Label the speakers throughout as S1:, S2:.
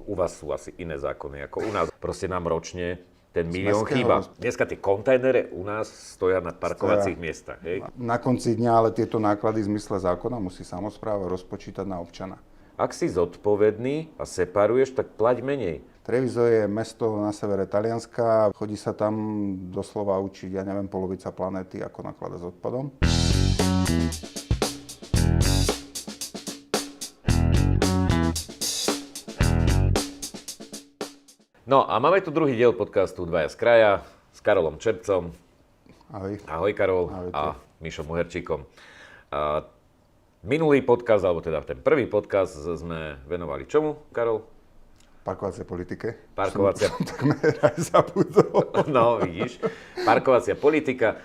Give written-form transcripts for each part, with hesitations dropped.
S1: u vás sú asi iné zákony ako u nás. Proste nám ročne ten milión chýba. Dneska tie kontajnere u nás stoja na parkovacích miestach. Hej?
S2: Na konci dňa ale tieto náklady v zmysle zákona musí samospráva rozpočítať na občana.
S1: Ak si zodpovedný a separuješ, tak plať menej.
S2: Treviso je mesto na severe Talianska. Chodí sa tam doslova učiť, ja neviem, polovica planéty, ako nakladať s odpadom.
S1: No a máme tu druhý diel podcastu Dvaja z kraja s Karolom Čepcom.
S2: Ahoj.
S1: Ahoj Karol.
S2: Ahoj,
S1: a Mišom Uherčíkom. Minulý podcast, alebo teda ten prvý podcast sme venovali čomu, Karol?
S2: Parkovacej politike.
S1: Parkovacia...
S2: Som takmer aj zabudol.
S1: No, vidíš. Parkovacia politika.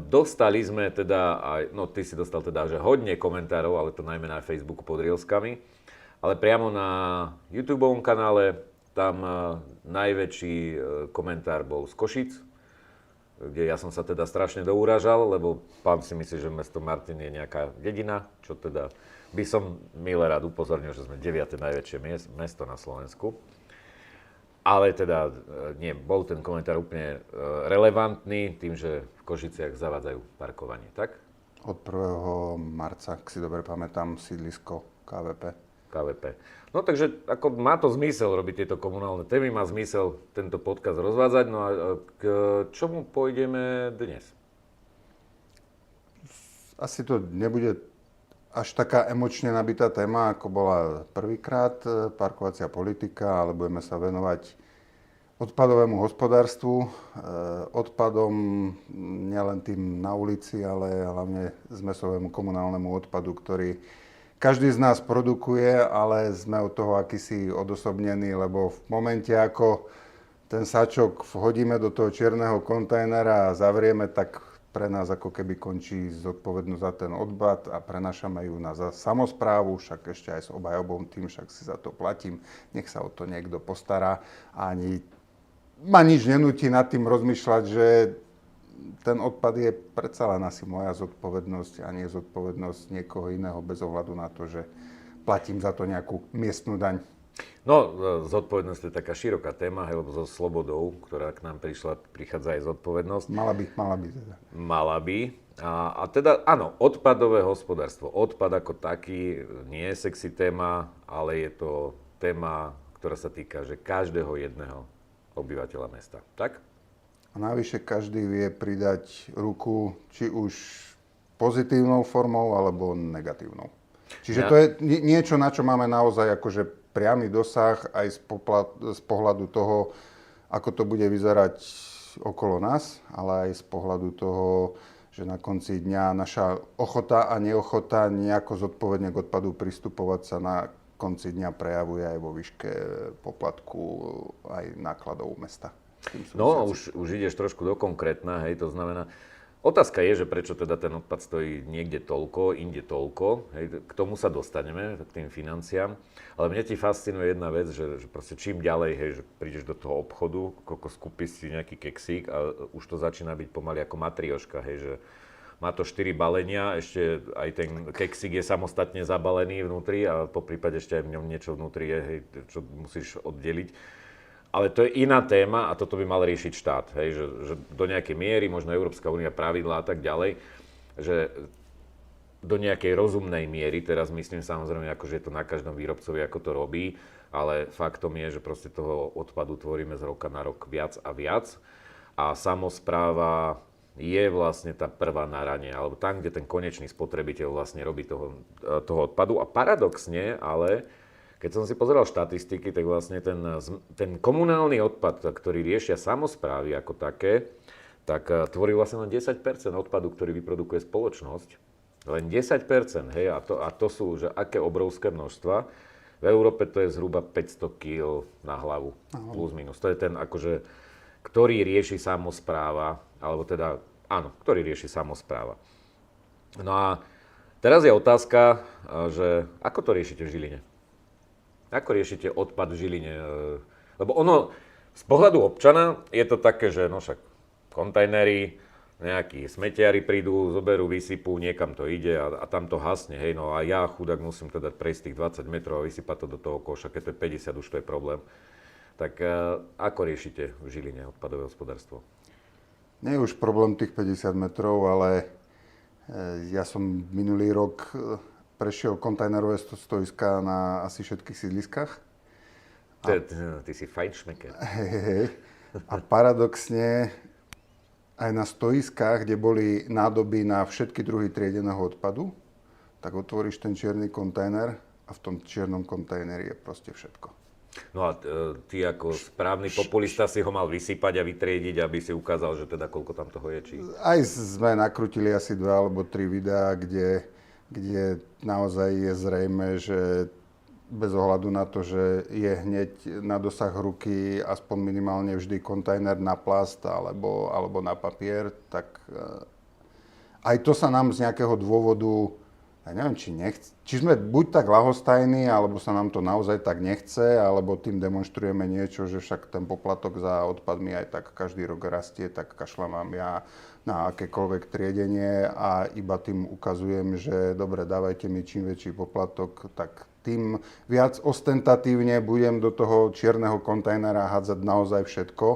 S1: Dostali sme teda, aj, no ty si dostal teda, že hodne komentárov, ale to najmä na Facebooku pod Reelskami. Ale priamo na YouTubeovom kanále, tam najväčší komentár bol z Košic, kde ja som sa teda strašne douražal, lebo pán si myslí, že mesto Martin je nejaká dedina, čo teda by som milé rád upozornil, že sme 9. najväčšie mesto na Slovensku. Ale teda nie, bol ten komentár úplne relevantný tým, že v Košiciach zavádzajú parkovanie, tak?
S2: Od 1. marca, ak si dobre pamätám, sídlisko KVP.
S1: No takže ako má to zmysel robiť tieto komunálne témy, má zmysel tento podcast rozvádzať. No a k čomu pôjdeme dnes?
S2: Asi to nebude až taká emočne nabitá téma, ako bola prvýkrát, parkovacia politika, ale budeme sa venovať odpadovému hospodárstvu, odpadom nielen tým na ulici, ale hlavne zmesovému komunálnemu odpadu, ktorý každý z nás produkuje, ale sme od toho akýsi odosobnení, lebo v momente, ako ten sačok vhodíme do toho čierneho kontajnera a zavrieme, tak pre nás ako keby končí zodpovednosť za ten odpad a prenášame ju na samosprávu, však ešte aj s obhajobom tým, však si za to platím, nech sa o to niekto postará a ani ma nič nenúti nad tým rozmýšľať, že ten odpad je predsa len asi moja zodpovednosť a nie zodpovednosť niekoho iného bez ohľadu na to, že platím za to nejakú miestnu daň.
S1: No, zodpovednosť je taká široká téma, lebo so slobodou, ktorá k nám prichádza aj zodpovednosť.
S2: Mala by teda.
S1: Mala by. A teda áno, odpadové hospodárstvo. Odpad ako taký nie je sexy téma, ale je to téma, ktorá sa týka že každého jedného obyvateľa mesta. Tak?
S2: A navyše každý vie pridať ruku, či už pozitívnou formou, alebo negatívnou. Čiže to je niečo, na čo máme naozaj akože priamy dosah aj z pohľadu toho, ako to bude vyzerať okolo nás, ale aj z pohľadu toho, že na konci dňa naša ochota a neochota nejako zodpovedne k odpadu pristupovať sa na konci dňa prejavuje aj vo výške poplatku aj nákladov mesta.
S1: No, už ideš trošku do konkrétna, hej, to znamená, otázka je, že prečo teda ten odpad stojí niekde toľko, inde toľko, hej, k tomu sa dostaneme, k tým financiám, ale mne ti fascinuje jedna vec, že proste čím ďalej, hej, že prídeš do toho obchodu, koľko skúpiš si nejaký keksík a už to začína byť pomaly ako matrioška, hej, že má to 4 balenia, ešte aj ten keksík je samostatne zabalený vnútri a poprípade ešte aj v ňom niečo vnútri je, hej, čo musíš oddeliť. Ale to je iná téma a toto by mal riešiť štát, hej, že do nejakej miery, možno Európska únia, pravidlá a tak ďalej, že do nejakej rozumnej miery, teraz myslím samozrejme, ako, že je to na každom výrobcovi, ako to robí, ale faktom je, že proste toho odpadu tvoríme z roka na rok viac a viac a samospráva je vlastne tá prvá na rane, alebo tam, kde ten konečný spotrebiteľ vlastne robí toho odpadu a paradoxne, ale keď som si pozeral štatistiky, tak vlastne ten komunálny odpad, ktorý riešia samosprávy ako také, tak tvorí vlastne len 10% odpadu, ktorý vyprodukuje spoločnosť. Len 10%, hej, a to sú že aké obrovské množstva. V Európe to je zhruba 500 kg na hlavu, plus minus. To je ten, akože, ktorý rieši samospráva, alebo teda, áno, ktorý rieši samospráva. No a teraz je otázka, že ako to riešite v Žiline? Ako riešite odpad v Žiline? Lebo ono, z pohľadu občana je to také, že no však kontajnery, nejakí smetiari prídu, zoberú, vysypú, niekam to ide a tam to hasne, hej, no a ja chudák musím teda prejsť tých 20 metrov a vysypať to do toho koša, keď to je 50, už to je problém. Tak ako riešite v Žiline odpadové hospodárstvo?
S2: Nie je už problém tých 50 metrov, ale ja som minulý rok prešiel kontajnerové stoiská na asi všetkých sídliskách.
S1: Ty si fajnšmeker.
S2: A paradoxne aj na stoiskách, kde boli nádoby na všetky druhy triedeného odpadu, tak otvoríš ten čierny kontajner a v tom čiernom kontajneri je proste všetko.
S1: No a ty ako správny populista si ho mal vysypať a vytriediť, aby si ukázal, že teda koľko tam toho je, či...
S2: Aj sme nakrutili asi 2 alebo 3 videá, kde naozaj je zrejme, že bez ohľadu na to, že je hneď na dosah ruky aspoň minimálne vždy kontajner na plast alebo na papier, tak aj to sa nám z nejakého dôvodu, ja neviem, či sme buď tak ľahostajní, alebo sa nám to naozaj tak nechce, alebo tým demonstrujeme niečo, že však ten poplatok za odpadmi aj tak každý rok rastie, tak kašľam ja na akékoľvek triedenie a iba tým ukazujem, že dobre, dávajte mi čím väčší poplatok, tak tým viac ostentatívne budem do toho čierneho kontajnera hádzať naozaj všetko,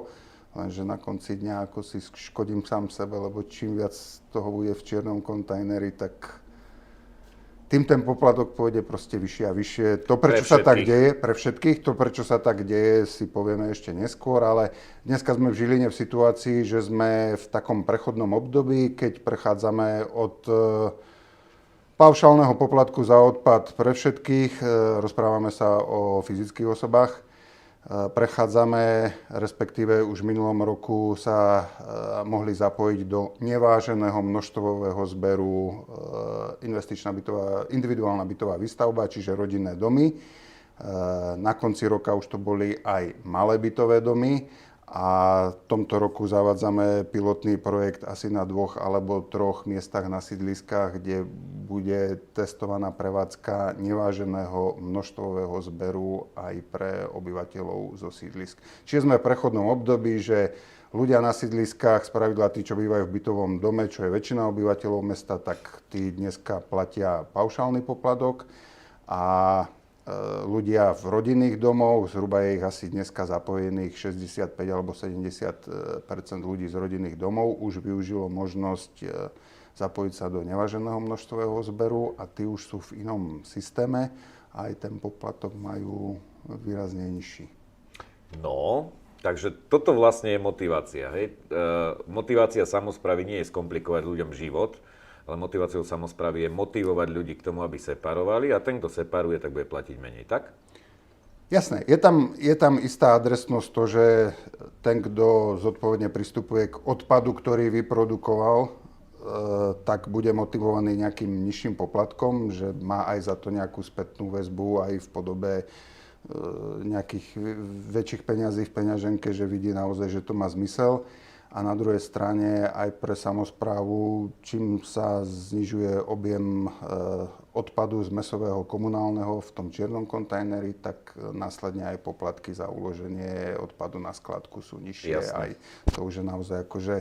S2: lenže na konci dňa ako si škodím sám sebe, lebo čím viac toho bude v čiernom kontajneri, tak tým ten poplatok pôjde proste vyššie a vyššie. To, prečo sa tak deje, pre všetkých, to, prečo sa tak deje, si povieme ešte neskôr, ale dneska sme v Žiline v situácii, že sme v takom prechodnom období, keď prechádzame od paušálneho poplatku za odpad pre všetkých, rozprávame sa o fyzických osobách, prechádzame, respektíve už v minulom roku sa mohli zapojiť do neváženého množstvového zberu individuálna bytová výstavba, čiže rodinné domy. Na konci roka už to boli aj malé bytové domy a v tomto roku zavádzame pilotný projekt asi na 2 alebo 3 miestach na sídliskách, kde bude testovaná prevádzka neváženého množstvového zberu aj pre obyvateľov zo sídlisk. Čiže sme v prechodnom období, že ľudia na sídliskách, spravidla tí, čo bývajú v bytovom dome, čo je väčšina obyvateľov mesta, tak tí dneska platia paušálny poplatok a ľudia v rodinných domoch, zhruba je ich asi dneska zapojených 65 alebo 70 ľudí z rodinných domov, už využilo možnosť zapojiť sa do neváženého množstvového zberu a tí už sú v inom systéme a aj ten poplatok majú výrazne nižší.
S1: No, takže toto vlastne je motivácia. Hej? Motivácia samosprávy nie je skomplikovať ľuďom život, ale motiváciou samosprávy je motivovať ľudí k tomu, aby separovali a ten, kto separuje, tak bude platiť menej, tak?
S2: Jasné, je tam istá adresnosť to, že ten, kto zodpovedne pristupuje k odpadu, ktorý vyprodukoval, tak bude motivovaný nejakým nižším poplatkom, že má aj za to nejakú spätnú väzbu aj v podobe nejakých väčších peňazí v peňaženke, že vidí naozaj, že to má zmysel. A na druhej strane aj pre samosprávu, čím sa znižuje objem odpadu z mäsového komunálneho v tom čiernom kontajneri, tak následne aj poplatky za uloženie odpadu na skladku sú nižšie.
S1: Jasné.
S2: Aj to už je naozaj akože,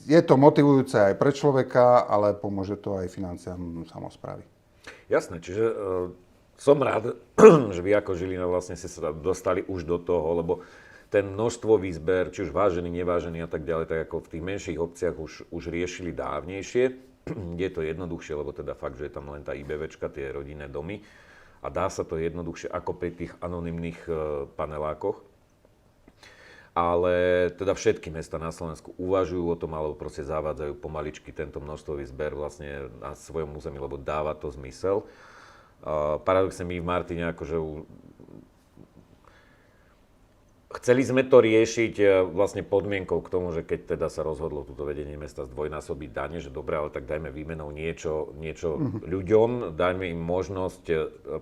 S2: je to motivujúce aj pre človeka, ale pomôže to aj financiám samosprávy.
S1: Jasné, čiže som rád, že vy ako Žilina vlastne ste sa dostali už do toho, lebo ten množstvový zber, či už vážený, nevážený a tak ďalej, tak ako v tých menších obciach už riešili dávnejšie. Je to jednoduchšie, lebo teda fakt, že je tam len tá IBVčka, tie rodinné domy a dá sa to jednoduchšie ako pri tých anonymných panelákoch. Ale teda všetky mesta na Slovensku uvažujú o tom, alebo proste zavádzajú pomaličky tento množstvový zber vlastne na svojom území, lebo dáva to zmysel. Paradoxne my v Martine akože chceli sme to riešiť vlastne podmienkou k tomu, že keď teda sa rozhodlo túto vedenie mesta zdvojnásobiť dane, že dobre, ale tak dajme výmenou niečo ľuďom, dajme im možnosť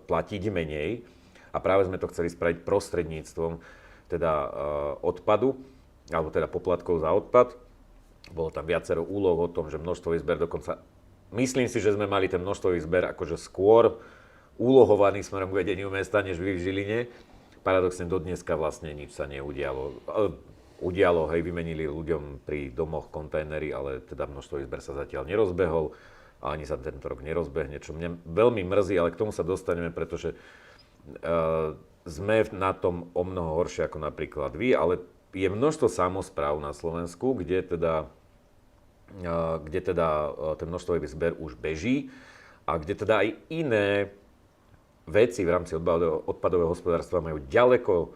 S1: platiť menej a práve sme to chceli spraviť prostredníctvom teda odpadu, alebo teda poplatkov za odpad. Bolo tam viacero úloh o tom, že množstvový zber dokonca, myslím si, že sme mali ten množstvový zber akože skôr úlohovaný smerom k vedeniu mesta, než vy v Žiline. Paradoxne do dneska vlastne nič sa neudialo. udialo, hej, vymenili ľuďom pri domoch kontajnery, ale teda množstvo izber sa zatiaľ nerozbehol a ani sa tento rok nerozbehne, čo mňa veľmi mrzí, ale k tomu sa dostaneme, pretože sme na tom o mnoho horšie ako napríklad vy, ale je množstvo samospráv na Slovensku, kde teda ten množstový zber už beží a kde teda aj iné veci v rámci odpadového hospodárstva majú ďaleko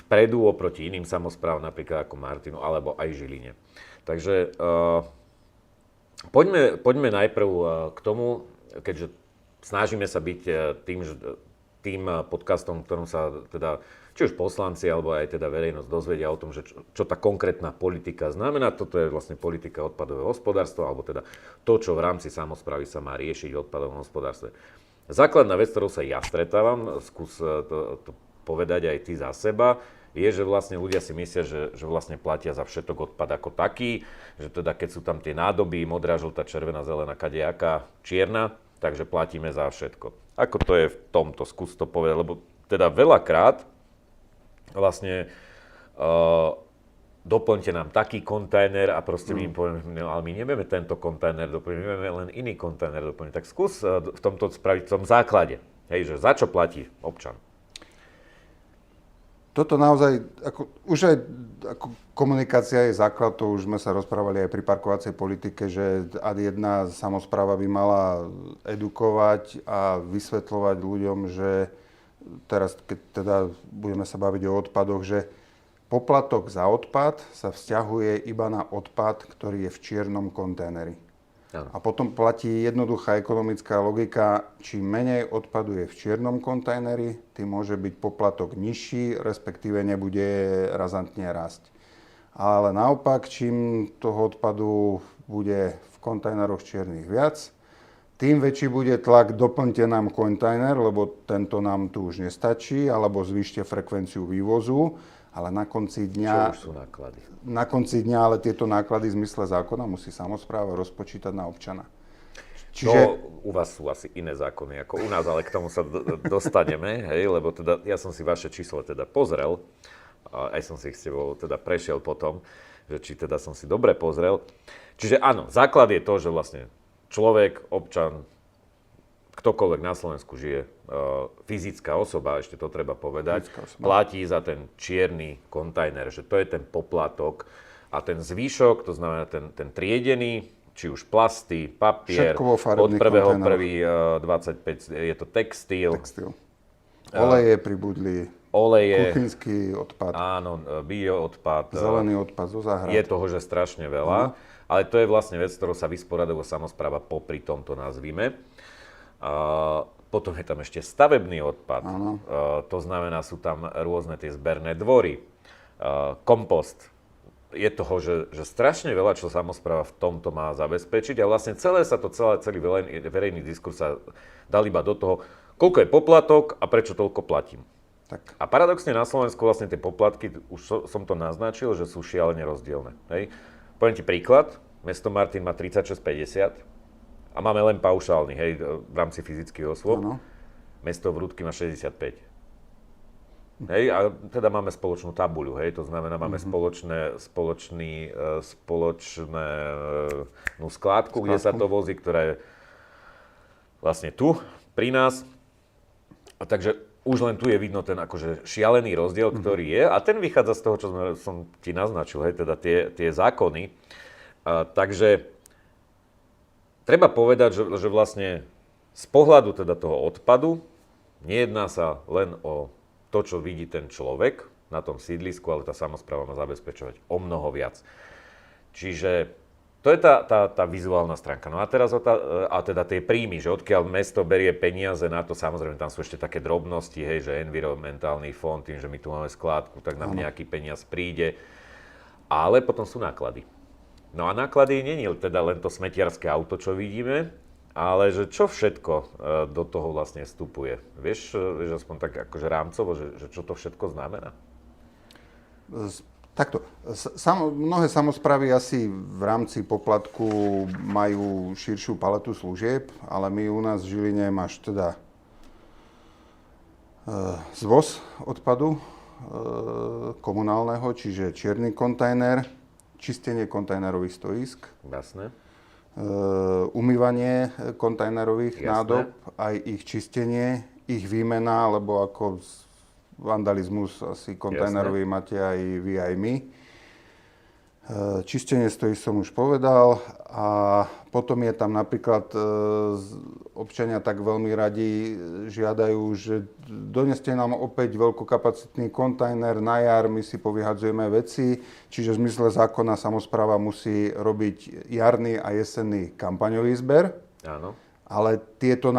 S1: vpredu oproti iným samosprávam, napríklad ako Martinu alebo aj Žiline. Takže poďme najprv k tomu, keďže snažíme sa byť tým podcastom, v ktorom sa teda či už poslanci, alebo aj teda verejnosť dozvedia o tom, že čo tá konkrétna politika znamená. Toto je vlastne politika odpadového hospodárstva, alebo teda to, čo v rámci samosprávy sa má riešiť v odpadovom hospodárstve. Základná vec, ktorou sa ja stretávam, skús to povedať aj ty za seba, je, že vlastne ľudia si myslia, že vlastne platia za všetok odpad ako taký, že teda keď sú tam tie nádoby, modrá, žltá, červená, zelená, kadejaká, čierna, takže platíme za všetko. Ako to je v tomto? Skús to povedať, lebo teda veľakrát vlastne doplňte nám taký kontajner a proste my im povieme, no, ale my nevieme tento kontajner doplniť, my vieme len iný kontajner doplniť. Tak skús v tomto spraviť v tom základe, hej, že za čo platí občan.
S2: Toto naozaj, už aj ako komunikácia je základ, to už sme sa rozprávali aj pri parkovacej politike, že ad jedna samospráva by mala edukovať a vysvetľovať ľuďom, že teraz, keď teda budeme sa baviť o odpadoch, že poplatok za odpad sa vzťahuje iba na odpad, ktorý je v čiernom kontajneri. A potom platí jednoduchá ekonomická logika, čím menej odpadu je v čiernom kontajneri, tým môže byť poplatok nižší, respektíve nebude razantne rásť. Ale naopak, čím toho odpadu bude v kontajneroch čiernych viac, tým väčší bude tlak, doplňte nám kontajner, lebo tento nám tu už nestačí, alebo zvýšte frekvenciu vývozu, ale na konci dňa...
S1: Čo už sú náklady?
S2: Na konci dňa, ale tieto náklady v zmysle zákona musí samospráva rozpočítať na občana.
S1: Čiže... u vás sú asi iné zákony ako u nás, ale k tomu sa dostaneme, hej, lebo teda ja som si vaše číslo teda pozrel, aj som si ich s tebou teda prešiel potom, že či teda som si dobre pozrel. Čiže áno, základ je to, že vlastne človek, občan, ktokoľvek na Slovensku žije, fyzická osoba, ešte to treba povedať, platí za ten čierny kontajner, že to je ten poplatok a ten zvýšok, to znamená ten triedený, či už plasty, papier, od 1.1.25 je to textil.
S2: Oleje pribudli, kuchynský odpad.
S1: Áno, bioodpad.
S2: Zelený odpad zo záhrad.
S1: Je toho, že strašne veľa. Ale to je vlastne vec, ktorou sa vysporaduje samospráva popri tomto nazvime. Potom je tam ešte stavebný odpad. To znamená, sú tam rôzne tie zberné dvory, kompost. Je toho, že strašne veľa, čo samospráva v tomto má zabezpečiť a vlastne celý verejný diskurs sa dal iba do toho, koľko je poplatok a prečo toľko platím.
S2: Tak.
S1: A paradoxne na Slovensku vlastne tie poplatky, už som to naznačil, že sú šialene rozdielne. Hej? Poviem ti príklad, mesto Martin má 36,50 a máme len paušálny, hej, v rámci fyzických osôb. Ano. Mesto Vrútky má 65. Hej, a teda máme spoločnú tabuľu, hej, to znamená, máme spoločnú skládku, kde sa to vozí, ktorá je vlastne tu, pri nás. A takže už len tu je vidno ten akože šialený rozdiel, ktorý je a ten vychádza z toho, čo som ti naznačil, hej, teda tie zákony. Takže treba povedať, že vlastne z pohľadu teda toho odpadu nejedná sa len o to, čo vidí ten človek na tom sídlisku, ale tá samospráva má zabezpečovať o mnoho viac. Čiže to je tá vizuálna stránka. No a teraz teda tie príjmy, že odkiaľ mesto berie peniaze na to, samozrejme tam sú ešte také drobnosti, hej, že environmentálny fond, tým, že my tu máme skládku, tak nám nejaký peniaz príde. Ale potom sú náklady. No a náklady nie je teda len to smetiarské auto, čo vidíme, ale že čo všetko do toho vlastne vstupuje. Vieš aspoň tak akože rámcovo, že čo to všetko znamená?
S2: Takto. Mnohé samosprávy asi v rámci poplatku majú širšiu paletu služieb, ale my u nás v Žiline máš teda zvoz odpadu, komunálneho, čiže čierny kontajner, čistenie kontajnerových stojísk,
S1: Jasné.
S2: umývanie kontajnerových
S1: Jasné.
S2: nádob, aj ich čistenie, ich výmena, lebo ako vandalizmus asi kontajnerový máte aj vy, aj my. Čistenie stojísk som už povedal a potom je tam napríklad občania tak veľmi radi žiadajú, že doneste nám opäť veľkokapacitný kontajner na jar, my si povyhadzujeme veci, čiže v zmysle zákona samospráva musí robiť jarný a jesenný kampaňový zber.
S1: Áno.
S2: Ale tieto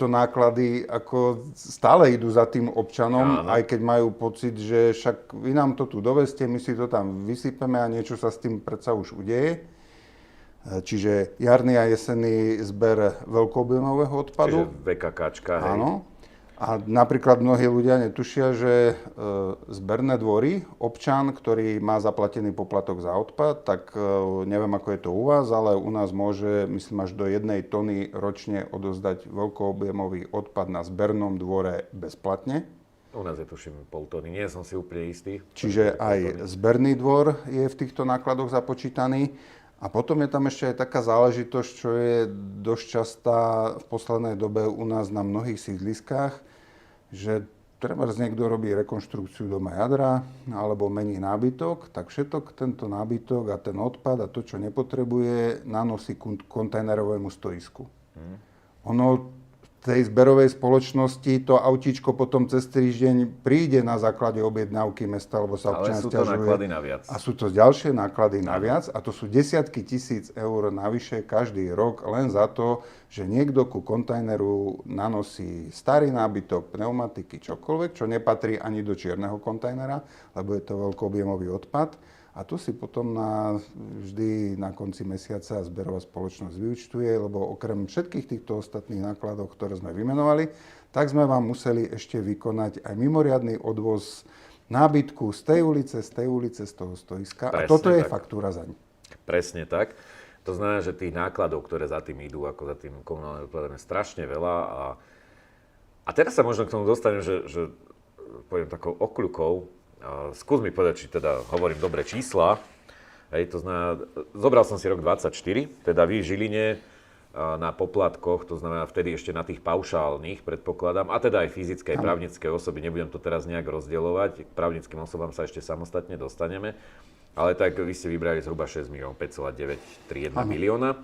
S2: náklady ako stále idú za tým občanom, aj keď majú pocit, že však vy nám to tu doveste, my si to tam vysypeme a niečo sa s tým predsa už udeje. Čiže jarný a jesenný zber veľkoobjemového odpadu.
S1: Čiže VKKčka, hej.
S2: Áno. A napríklad mnohí ľudia netušia, že zberné dvory, občan, ktorý má zaplatený poplatok za odpad, tak neviem, ako je to u vás, ale u nás môže, myslím, až do 1 tony ročne odozdať veľkoobjemový odpad na zbernom dvore bezplatne.
S1: U nás je tuším 0,5 tony, nie som si úplne istý.
S2: Čiže aj zberný dvor je v týchto nákladoch započítaný. A potom je tam ešte aj taká záležitosť, čo je dosť častá v poslednej dobe u nás na mnohých sídliskách, že trebárs niekto robí rekonštrukciu doma jadra alebo mení nábytok, tak všetok tento nábytok a ten odpad a to, čo nepotrebuje, nanosí kontajnerovému stoisku. Ono v tej zberovej spoločnosti to autíčko potom cez týždeň príde na základe objednávky mesta, lebo sa občan
S1: Ale sú to
S2: sťažuje.
S1: náklady naviac.
S2: A sú to ďalšie náklady naviac a to sú desiatky tisíc eur navyše každý rok len za to, že niekto ku kontajneru nanosí starý nábytok, pneumatiky, čokoľvek, čo nepatrí ani do čierneho kontajnera, lebo je to veľkoobjemový odpad. A to si potom vždy na konci mesiaca zberová spoločnosť vyúčtuje, lebo okrem všetkých týchto ostatných nákladov, ktoré sme vymenovali, tak sme vám museli ešte vykonať aj mimoriadny odvoz nábytku z tej ulice, z toho stoiska.
S1: Presne
S2: a toto je
S1: tak.
S2: faktúra za ň.
S1: Presne tak. To znamená, že tých nákladov, ktoré za tým idú, ako za tým komunálnym odpadom, je strašne veľa. A teraz sa možno k tomu dostanem, že poviem takou okľukou. Skús mi povedať, či teda hovorím dobré čísla. Hej, to znamená, zobral som si rok 24, teda vy v Žiline na poplatkoch, to znamená vtedy ešte na tých paušálnych, predpokladám, a teda aj fyzické, aj právnické osoby, nebudem to teraz nejak rozdielovať, k právnickým osobám sa ešte samostatne dostaneme, ale tak vy ste vybrali zhruba 6 miliónov, 5,931 milióna.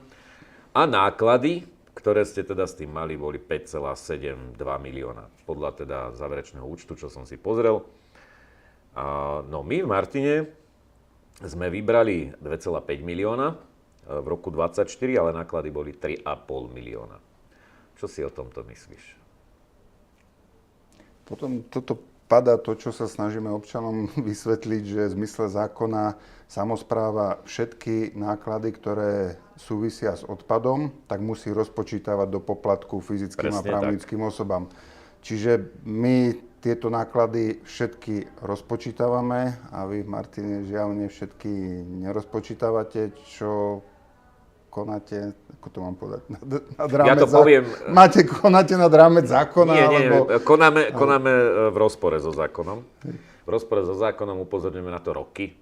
S1: A náklady, ktoré ste teda s tým mali, boli 5,72 milióna, podľa teda záverečného účtu, čo som si pozrel. No my v Martine sme vybrali 2,5 milióna v roku 24, ale náklady boli 3,5 milióna. Čo si o tomto myslíš?
S2: Potom toto padá to, čo sa snažíme občanom vysvetliť, že v zmysle zákona samospráva všetky náklady, ktoré súvisia s odpadom, tak musí rozpočítavať do poplatku fyzickým a právnickým osobám. Čiže my tieto náklady všetky rozpočítavame a vy v Martine žiaľ všetky nerozpočítavate, čo konáte, ako to mám povedať, nad rámec...
S1: Ja to poviem...
S2: Konáte nad rámec zákona?
S1: Nie,
S2: alebo...
S1: konáme v rozpore so zákonom. V rozpore so zákonom upozorňujeme na to roky.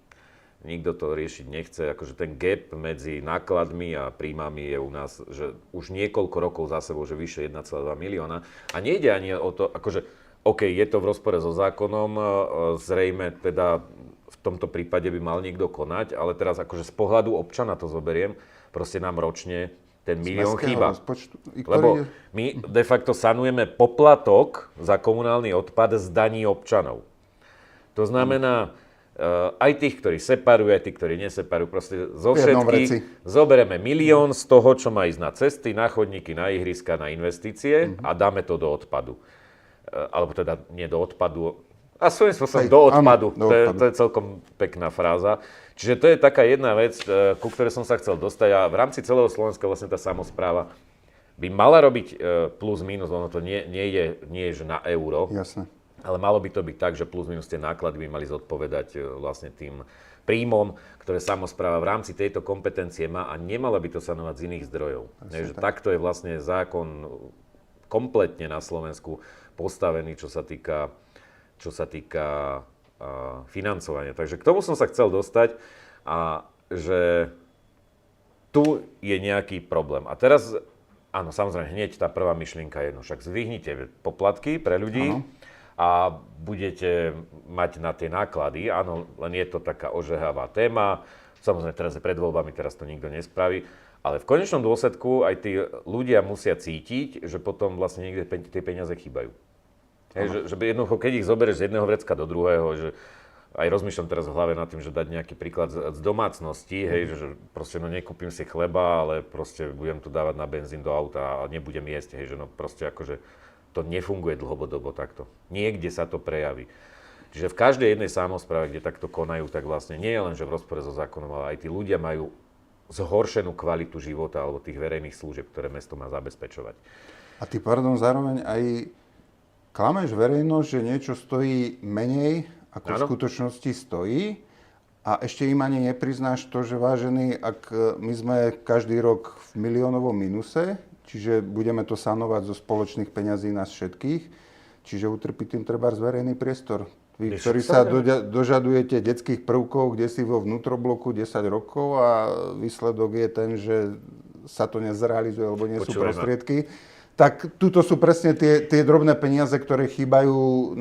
S1: Nikto to riešiť nechce. Akože ten gap medzi nákladmi a príjmami je u nás, že už niekoľko rokov za sebou, že vyše 1,2 milióna. A nejde ani o to, akože OK, je to v rozpore so zákonom, zrejme teda v tomto prípade by mal niekto konať, ale teraz akože z pohľadu občana to zoberiem, proste nám ročne ten milión chýba. Lebo my de facto sanujeme poplatok za komunálny odpad z daní občanov. To znamená, aj tých, ktorí separujú, aj tých, ktorí neseparujú, proste zo všetkých zoberieme milión z toho, čo má ísť na cesty, na chodníky, na ihriska, na investície a dáme to do odpadu. Alebo teda nie do odpadu, a svojím spôsobom do odpadu. To je celkom pekná fráza. Čiže to je taká jedna vec, ku ktorej som sa chcel dostať a v rámci celého Slovenska vlastne tá samospráva by mala robiť plus minus, ono to nie je že na euro.
S2: Jasné.
S1: Ale malo by to byť tak, že plus minus tie náklady by mali zodpovedať vlastne tým príjmom, ktoré samospráva v rámci tejto kompetencie má a nemala by to sanovať z iných zdrojov. Takže takto je vlastne zákon kompletne na Slovensku postavený, čo sa týka financovania. Takže k tomu som sa chcel dostať a že tu je nejaký problém. A teraz, áno, samozrejme, hneď tá prvá myšlienka je, no však zvihnite poplatky pre ľudí a budete mať na tie náklady. Áno, len je to taká ožehavá téma. Samozrejme, teraz je pred voľbami, teraz to nikto nespraví. Ale v konečnom dôsledku aj tí ľudia musia cítiť, že potom vlastne niekde tie peniaze chýbajú. Hej, že jednoducho, keď ich zoberieš z jedného vrecka do druhého, že aj rozmýšľam teraz v hlave nad tým, že dať nejaký príklad z domácnosti, hej, že proste no nekúpim si chleba, ale proste budem tu dávať na benzín do auta a nebudem jesť, hej, že no proste akože to nefunguje dlhodobo takto. Niekde sa to prejaví. Čiže v každej jednej samospráve, kde takto konajú, tak vlastne nie je len, že v rozpore so zákonom, ale aj tí ľudia majú zhoršenú kvalitu života alebo tých verejných služieb, ktoré mesto má zabezpečovať.
S2: A ty, zároveň aj klameš verejnosť, že niečo stojí menej, ako v skutočnosti stojí, a ešte im ani nepriznáš to, že vážený, ak my sme každý rok v miliónovom minuse, čiže budeme to sanovať zo spoločných peňazí nás všetkých, čiže utrpí tým trebárs verejný priestor. Vy, ktorí sa dožadujete detských prvkov, kde si vo vnútrobloku 10 rokov a výsledok je ten, že sa to nezrealizuje, alebo nie sú prostriedky, tak tuto sú presne tie drobné peniaze, ktoré chýbajú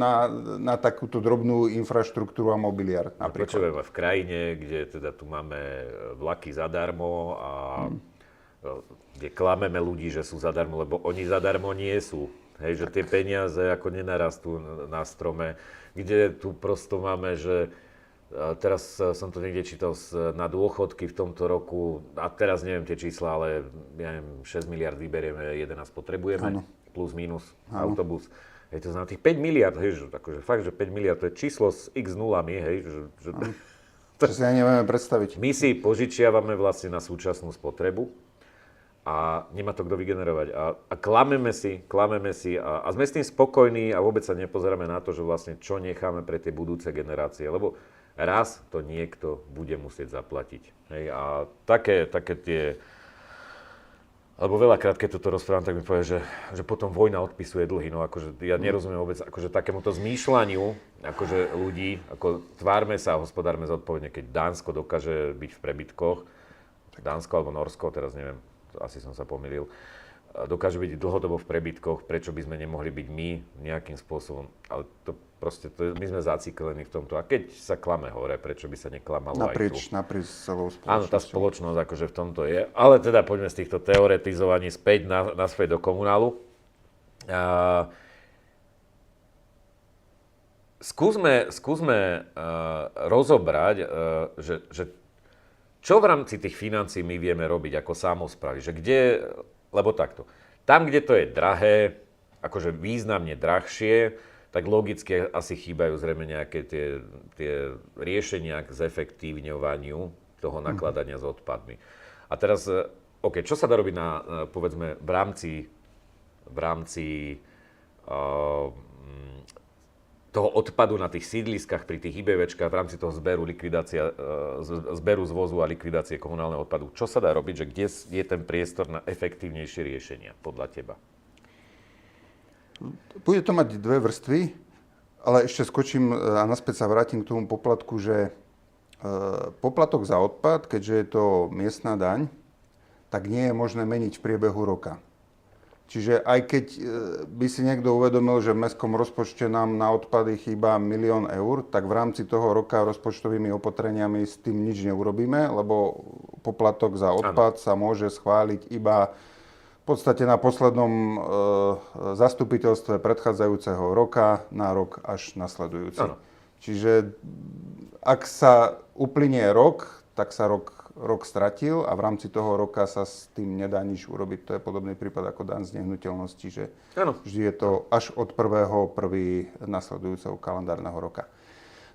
S2: na takúto drobnú infraštruktúru a mobiliár.
S1: Počujeme v krajine, kde teda tu máme vlaky zadarmo a kde klameme ľudí, že sú zadarmo, lebo oni zadarmo nie sú. Hej, že tie peniaze ako nenarastú na strome, kde tu prosto máme, že teraz som to niekde čítal na dôchodky v tomto roku, a teraz neviem tie čísla, ale ja neviem, 6 miliard vyberieme, 11 potrebujeme, plus minus autobus. Hej, to znamená tých 5 miliard, hej, že akože fakt, že 5 miliard, to je číslo s x nulami, hej,
S2: to si ani nevieme predstaviť.
S1: My si požičiavame vlastne na súčasnú spotrebu a nemá to kto vygenerovať. A klameme si a sme s tým spokojní a vôbec sa nepozeráme na to, že vlastne čo necháme pre tie budúce generácie, lebo raz to niekto bude musieť zaplatiť. Hej, a také tie... Lebo veľakrát, keď toto rozprávam, tak mi povie, že potom vojna odpisuje dlhy. No akože ja nerozumiem vôbec akože takémuto zmýšľaniu akože ľudí, ako tvárme sa a hospodárme zodpovedne, keď Dánsko dokáže byť v prebytkoch, Dánsko alebo Norsko, teraz neviem, asi som sa pomýlil, dokáže byť dlhodobo v prebytkoch, prečo by sme nemohli byť my nejakým spôsobom. Ale to proste, my sme zaciklení v tomto. A keď sa klame hore, prečo by sa neklamalo
S2: naprieč,
S1: aj tu?
S2: Naprieč celou spoločnosťou.
S1: Áno, tá spoločnosť akože v tomto je. Ale teda poďme z týchto teoretizovaní späť naspäť do komunálu. Skúsme rozobrať, že čo v rámci tých financií my vieme robiť ako samosprávy, že kde, lebo takto, tam, kde to je drahé, akože významne drahšie, tak logicky asi chýbajú zrejme nejaké tie riešenia k zefektívňovaniu toho nakladania s odpadmi. A teraz, OK, čo sa dá robiť povedzme, v rámci toho odpadu na tých sídliskách pri tých IBVčkách v rámci toho zberu zvozu a likvidácie komunálneho odpadu. Čo sa dá robiť, že kde je ten priestor na efektívnejšie riešenia podľa teba?
S2: Bude to mať dve vrstvy, ale ešte skočím a naspäť sa vrátim k tomu poplatku, že poplatok za odpad, keďže je to miestna daň, tak nie je možné meniť v priebehu roka. Čiže aj keď by si niekto uvedomil, že v mestskom rozpočte nám na odpady chýba 1 000 000 eur, tak v rámci toho roka rozpočtovými opatreniami s tým nič neurobíme, lebo poplatok za odpad sa môže schváliť iba v podstate na poslednom zastupiteľstve predchádzajúceho roka na rok až nasledujúci. Ano. Čiže ak sa uplynie rok, tak sa rok stratil a v rámci toho roka sa s tým nedá nič urobiť. To je podobný prípad ako daň z nehnuteľnosti, že vždy je to až od 1.1. nasledujúceho kalendárneho roka.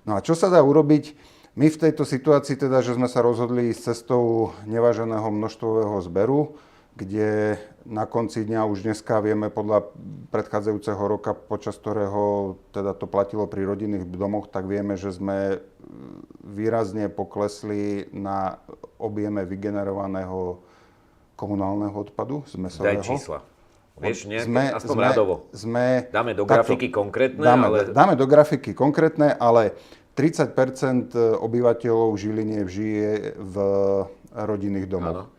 S2: No a čo sa dá urobiť? My v tejto situácii teda, že sme sa rozhodli s cestou neváženého množstvového zberu, kde na konci dňa už dneska vieme podľa predchádzajúceho roka, počas ktorého teda to platilo pri rodinných domoch, tak vieme, že sme výrazne poklesli na objeme vygenerovaného komunálneho odpadu z mäsového.
S1: Daj čísla. Vieš, aspoň radovo. Dáme do grafiky konkrétne,
S2: dáme do grafiky konkrétne, ale 30% obyvateľov Žiline žije v rodinných domoch.
S1: Áno.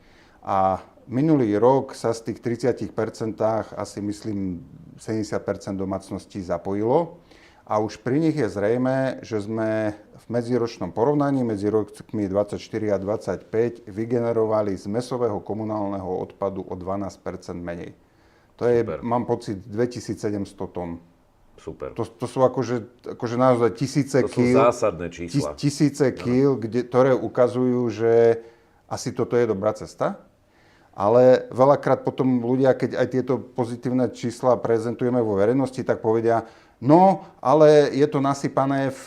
S2: A minulý rok sa z tých 30% asi myslím 70% domácností zapojilo. A už pri nich je zrejme, že sme v medziročnom porovnaní medzi rokmi 24 a 25 vygenerovali z mäsového komunálneho odpadu o 12% menej. To je, mám pocit, 2700 tón.
S1: Super.
S2: To sú akože naozaj tisíce kíl.
S1: To sú zásadné čísla.
S2: Tisíce kíl, ktoré ukazujú, že asi toto je dobrá cesta. Ale veľakrát potom ľudia, keď aj tieto pozitívne čísla prezentujeme vo verejnosti, tak povedia, no, ale je to nasypané v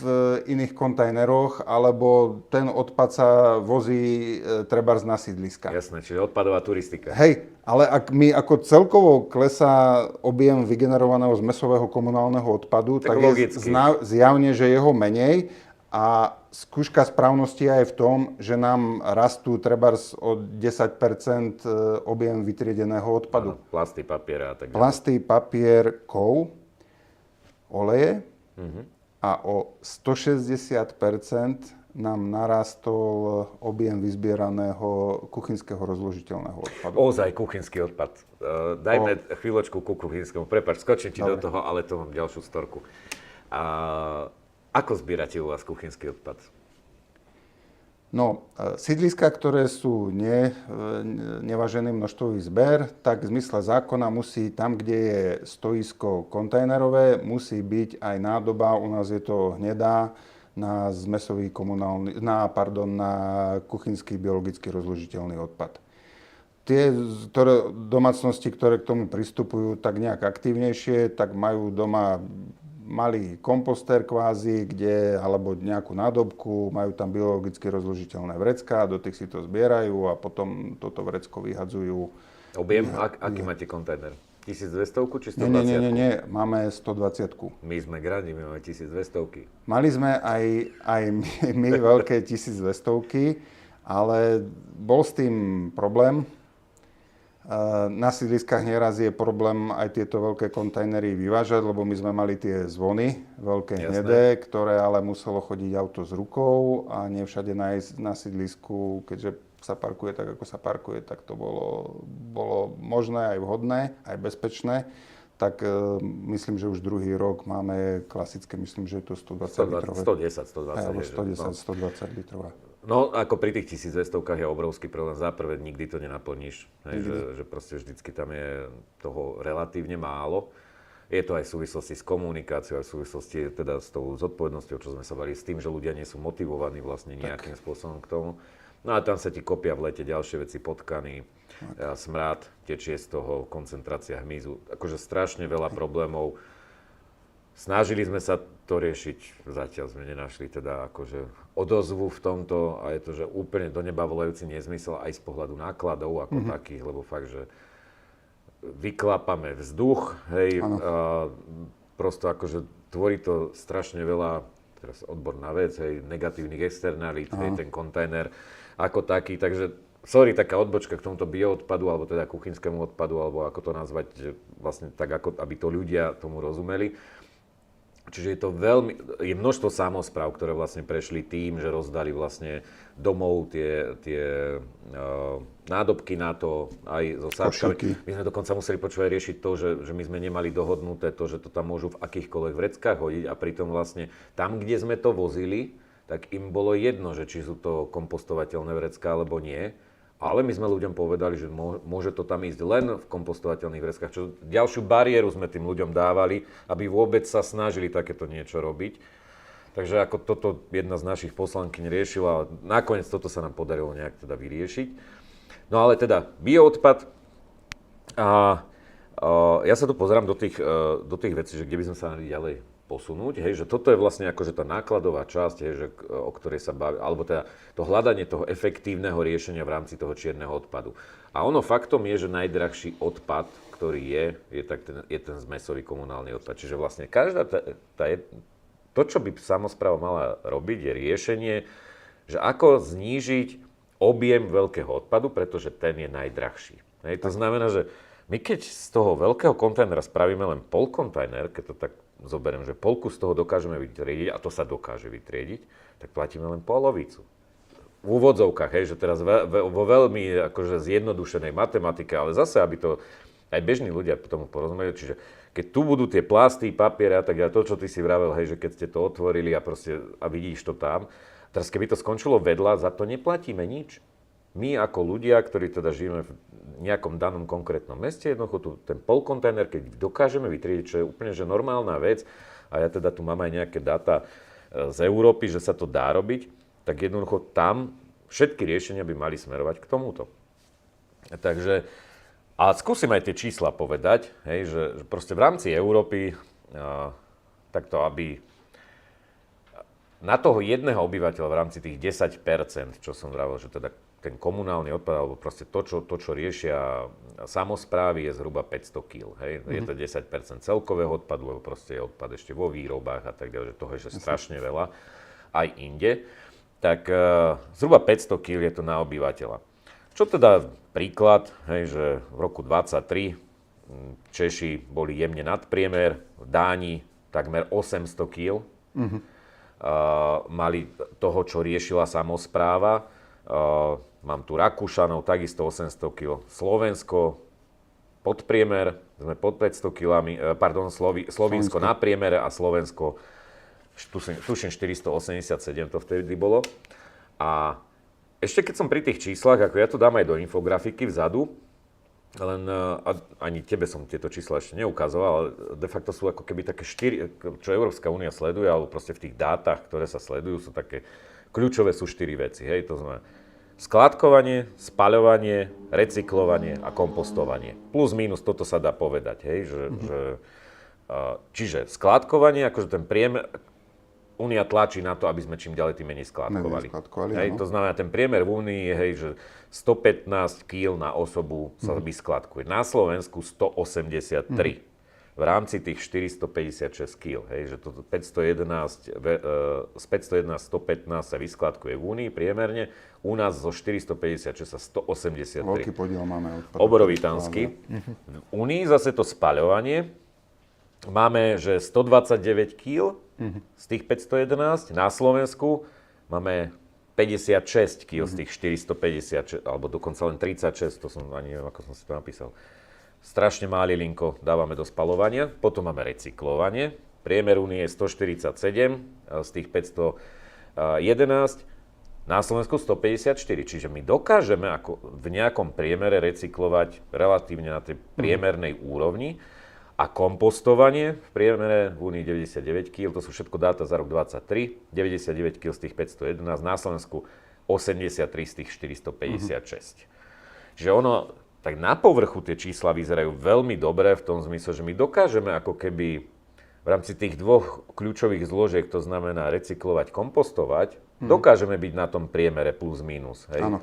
S2: iných kontajneroch, alebo ten odpad sa vozí trebárs na sídliska.
S1: Jasné, čiže odpadová turistika.
S2: Hej, ale ak mi ako celkovo klesá objem vygenerovaného z mäsového komunálneho odpadu, tak je zjavne, že jeho menej. A skúška správnosti je v tom, že nám rastú trebárs o 10% objem vytriedeného odpadu.
S1: Áno, plasty, papier a tak ďalej.
S2: Plasty, papier, kov, oleje a o 160% nám narastol objem vyzbieraného kuchynského rozložiteľného odpadu.
S1: Ozaj kuchynský odpad. Dajme chvíľočku ku kuchynskému. Prepáč, skočím ti do toho, ale to mám ďalšiu storku. Ako zbierate u vás kuchynský odpad?
S2: No, sídliska, ktoré sú nevážený množstvový zber, tak v zmysle zákona musí tam, kde je stoisko kontajnerové, musí byť aj nádoba, u nás je to hnedá, na kuchynský biologicky rozložiteľný odpad. Tie domácnosti, ktoré k tomu pristupujú tak nejak aktívnejšie, tak majú doma malý komposter kvázi, alebo nejakú nádobku, majú tam biologicky rozložiteľné vrecká, do tých si to zbierajú a potom toto vrecko vyhadzujú.
S1: Objem? Aký máte kontajner? 1200 či 120?
S2: Nie, máme 120.
S1: My sme gradi, my máme 1200.
S2: Mali sme aj my veľké 1200, ale bol s tým problém. Na sídliskách neraz je problém aj tieto veľké kontajnery vyvážať, lebo my sme mali tie zvony, veľké hnedé, ktoré ale muselo chodiť auto s rukou a nie všade na sídlisku, keďže sa parkuje tak, ako sa parkuje, tak to bolo možné aj vhodné, aj bezpečné. Tak myslím, že už druhý rok máme klasické, myslím, že je to 120 litrové. 120 litrová.
S1: No, ako pri tých 1200-kách je obrovský problém. Za prvé, nikdy to nenaplníš. Že proste vždycky tam je toho relatívne málo. Je to aj v súvislosti s komunikáciou, aj v súvislosti teda s tou zodpovednosťou, čo sme sa bavili, s tým, že ľudia nie sú motivovaní vlastne nejakým spôsobom k tomu. No a tam sa ti kopia v lete ďalšie veci, potkany, smrad, tečie z toho, koncentrácia hmyzu. Akože strašne veľa problémov. Snažili sme sa to riešiť, zatiaľ sme nenašli teda akože odozvu v tomto a je to, že úplne do neba volajúci nezmysel aj z pohľadu nákladov ako takých, lebo fakt, že vyklapame vzduch, hej, prosto akože tvorí to strašne veľa, teraz odborná vec, hej, negatívnych externalít, hej, ten kontajner ako taký, takže sorry, taká odbočka k tomuto bioodpadu, alebo teda kuchynskému odpadu, alebo ako to nazvať, že vlastne tak, ako aby to ľudia tomu rozumeli. Čiže je množstvo samospráv, ktoré vlastne prešli tým, že rozdali vlastne domov tie nádobky na to, aj so sáčkami. My sme dokonca museli počúvať riešiť to, že my sme nemali dohodnuté to, že to tam môžu v akýchkoľvek vreckách hodiť a pritom vlastne tam, kde sme to vozili, tak im bolo jedno, že či sú to kompostovateľné vrecká alebo nie. Ale my sme ľuďom povedali, že môže to tam ísť len v kompostovateľných vreckách. Čo ďalšiu bariéru sme tým ľuďom dávali, aby vôbec sa snažili takéto niečo robiť. Takže ako toto jedna z našich poslankyň riešila, a nakoniec toto sa nám podarilo nejak teda vyriešiť. No ale teda bioodpad. Ja sa tu pozerám do tých vecí, že kde by sme sa mali ďalej posunúť, hej, že toto je vlastne akože tá nákladová časť, hej, že, o ktorej sa baví, alebo teda to hľadanie toho efektívneho riešenia v rámci toho čierneho odpadu. A ono faktom je, že najdrahší odpad, ktorý je ten zmesový komunálny odpad. Čiže vlastne každá to, čo by samospráva mala robiť, je riešenie, že ako znížiť objem veľkého odpadu, pretože ten je najdrahší. Hej, to znamená, že my keď z toho veľkého kontajnera spravíme len pol kontajner, keď to tak zoberiem, že polku z toho dokážeme vytriediť, a to sa dokáže vytriediť, tak platíme len polovicu. V úvodzovkách, hej, že teraz vo veľmi akože zjednodušenej matematike, ale zase, aby to aj bežní ľudia tomu porozumeli, čiže keď tu budú tie plasty, papiere a tak ďalej, to, čo ty si vravel, hej, že keď ste to otvorili a vidíš to tam, teraz keby to skončilo vedľa, za to neplatíme nič. My ako ľudia, ktorí teda žijeme v nejakom danom konkrétnom meste, jednoducho ten polkontajner, keď dokážeme vytriediť, čo je úplne že normálna vec, a ja teda tu mám aj nejaké dáta z Európy, že sa to dá robiť, tak jednoducho tam všetky riešenia by mali smerovať k tomuto. Takže, a skúsim aj tie čísla povedať, hej, že proste v rámci Európy, takto aby na toho jedného obyvateľa v rámci tých 10%, čo som vravel, že teda ten komunálny odpad, alebo proste to, čo riešia samosprávy, je zhruba 500 kg. Je to 10% celkového odpadu, lebo proste je odpad ešte vo výrobách a tak ďalej, že toho je strašne veľa, aj inde. Tak zhruba 500 kg je to na obyvateľa. Čo teda príklad, hej, že v roku 2023 Češi boli jemne nadpriemer, v Dáni takmer 800 kg. Mali toho, čo riešila samospráva. Mám tu Rakúšanov, takisto 800 kg. Slovensko podpriemer, sme pod 500 kg, Slovinsko na priemere a Slovensko tuším 487 to vtedy bolo. A ešte keď som pri tých číslach, ako ja to dám aj do infografiky vzadu, len ani tebe som tieto čísla ešte neukazoval, ale de facto sú ako keby také 4, čo Európska únia sleduje, alebo proste v tých dátach, ktoré sa sledujú, sú také kľúčové sú 4 veci. Hej, to znamená skladkovanie, spaľovanie, recyklovanie a kompostovanie. Plus, minus, toto sa dá povedať. Hej, čiže skladkovanie, akože ten priemer, Únia tlačí na to, aby sme čím ďalej tým menej skladkovali. Hej, to znamená, ten priemer v Únii je, hej, že 115 kg na osobu sa vyskladkuje. Na Slovensku 183. V rámci tých 456 kg. Hej, že to 511, z 511 115 sa vyskladkuje v Únii priemerne. U nás zo 456 sa 183.
S2: Veľký podiel máme odpadov.
S1: Obrovitánsky. V Únii zase to spaľovanie. Máme, že 129 kg z tých 511. Na Slovensku máme 56 kg z tých 456, alebo dokonca len 36, to som ani neviem, ako som si to napísal. Strašne malý linko dávame do spaľovania. Potom máme recyklovanie. Priemer Únie je 147 z tých 511. Na Slovensku 154. Čiže my dokážeme ako v nejakom priemere recyklovať relatívne na tej priemernej úrovni. A kompostovanie v priemere v Únii 99 kg, to sú všetko dáta za rok 2023, 99 kg z tých 511, na Slovensku 83 z tých 456. Čiže ono, tak na povrchu tie čísla vyzerajú veľmi dobre v tom zmysle, že my dokážeme ako keby v rámci tých dvoch kľúčových zložiek, to znamená recyklovať, kompostovať, dokážeme byť na tom priemere plus minus. Hej?
S2: Áno.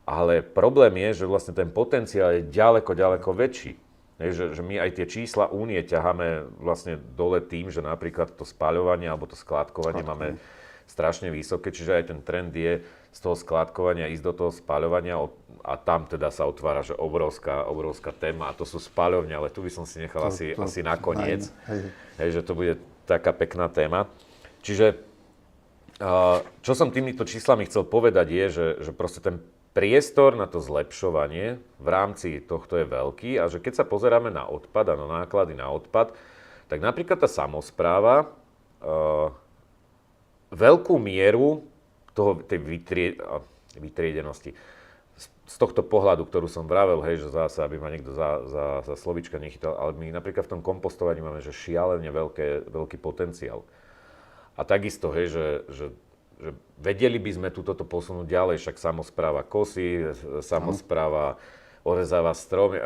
S1: Ale problém je, že vlastne ten potenciál je ďaleko, ďaleko väčší. Že my aj tie čísla Únie ťaháme vlastne dole tým, že napríklad to spaľovanie alebo to skládkovanie máme strašne vysoké, čiže aj ten trend je z toho skládkovania ísť do toho spaľovania a tam teda sa otvára, že obrovská téma a to sú spaľovne, ale tu by som si nechal asi nakoniec, že to bude taká pekná téma. Čiže čo som týmito číslami chcel povedať je, že proste ten priestor na to zlepšovanie v rámci tohto je veľký a že keď sa pozeráme na odpad a na náklady na odpad, tak napríklad tá samospráva veľkú mieru tej vytriedenosti z tohto pohľadu, ktorú som vravel, hej, že zase, aby ma niekto za slovíčka nechytal, ale my napríklad v tom kompostovaní máme že šialene veľký potenciál. A takisto, hej, že vedeli by sme toto posunúť ďalej, však samospráva kosí, samospráva orezáva strom,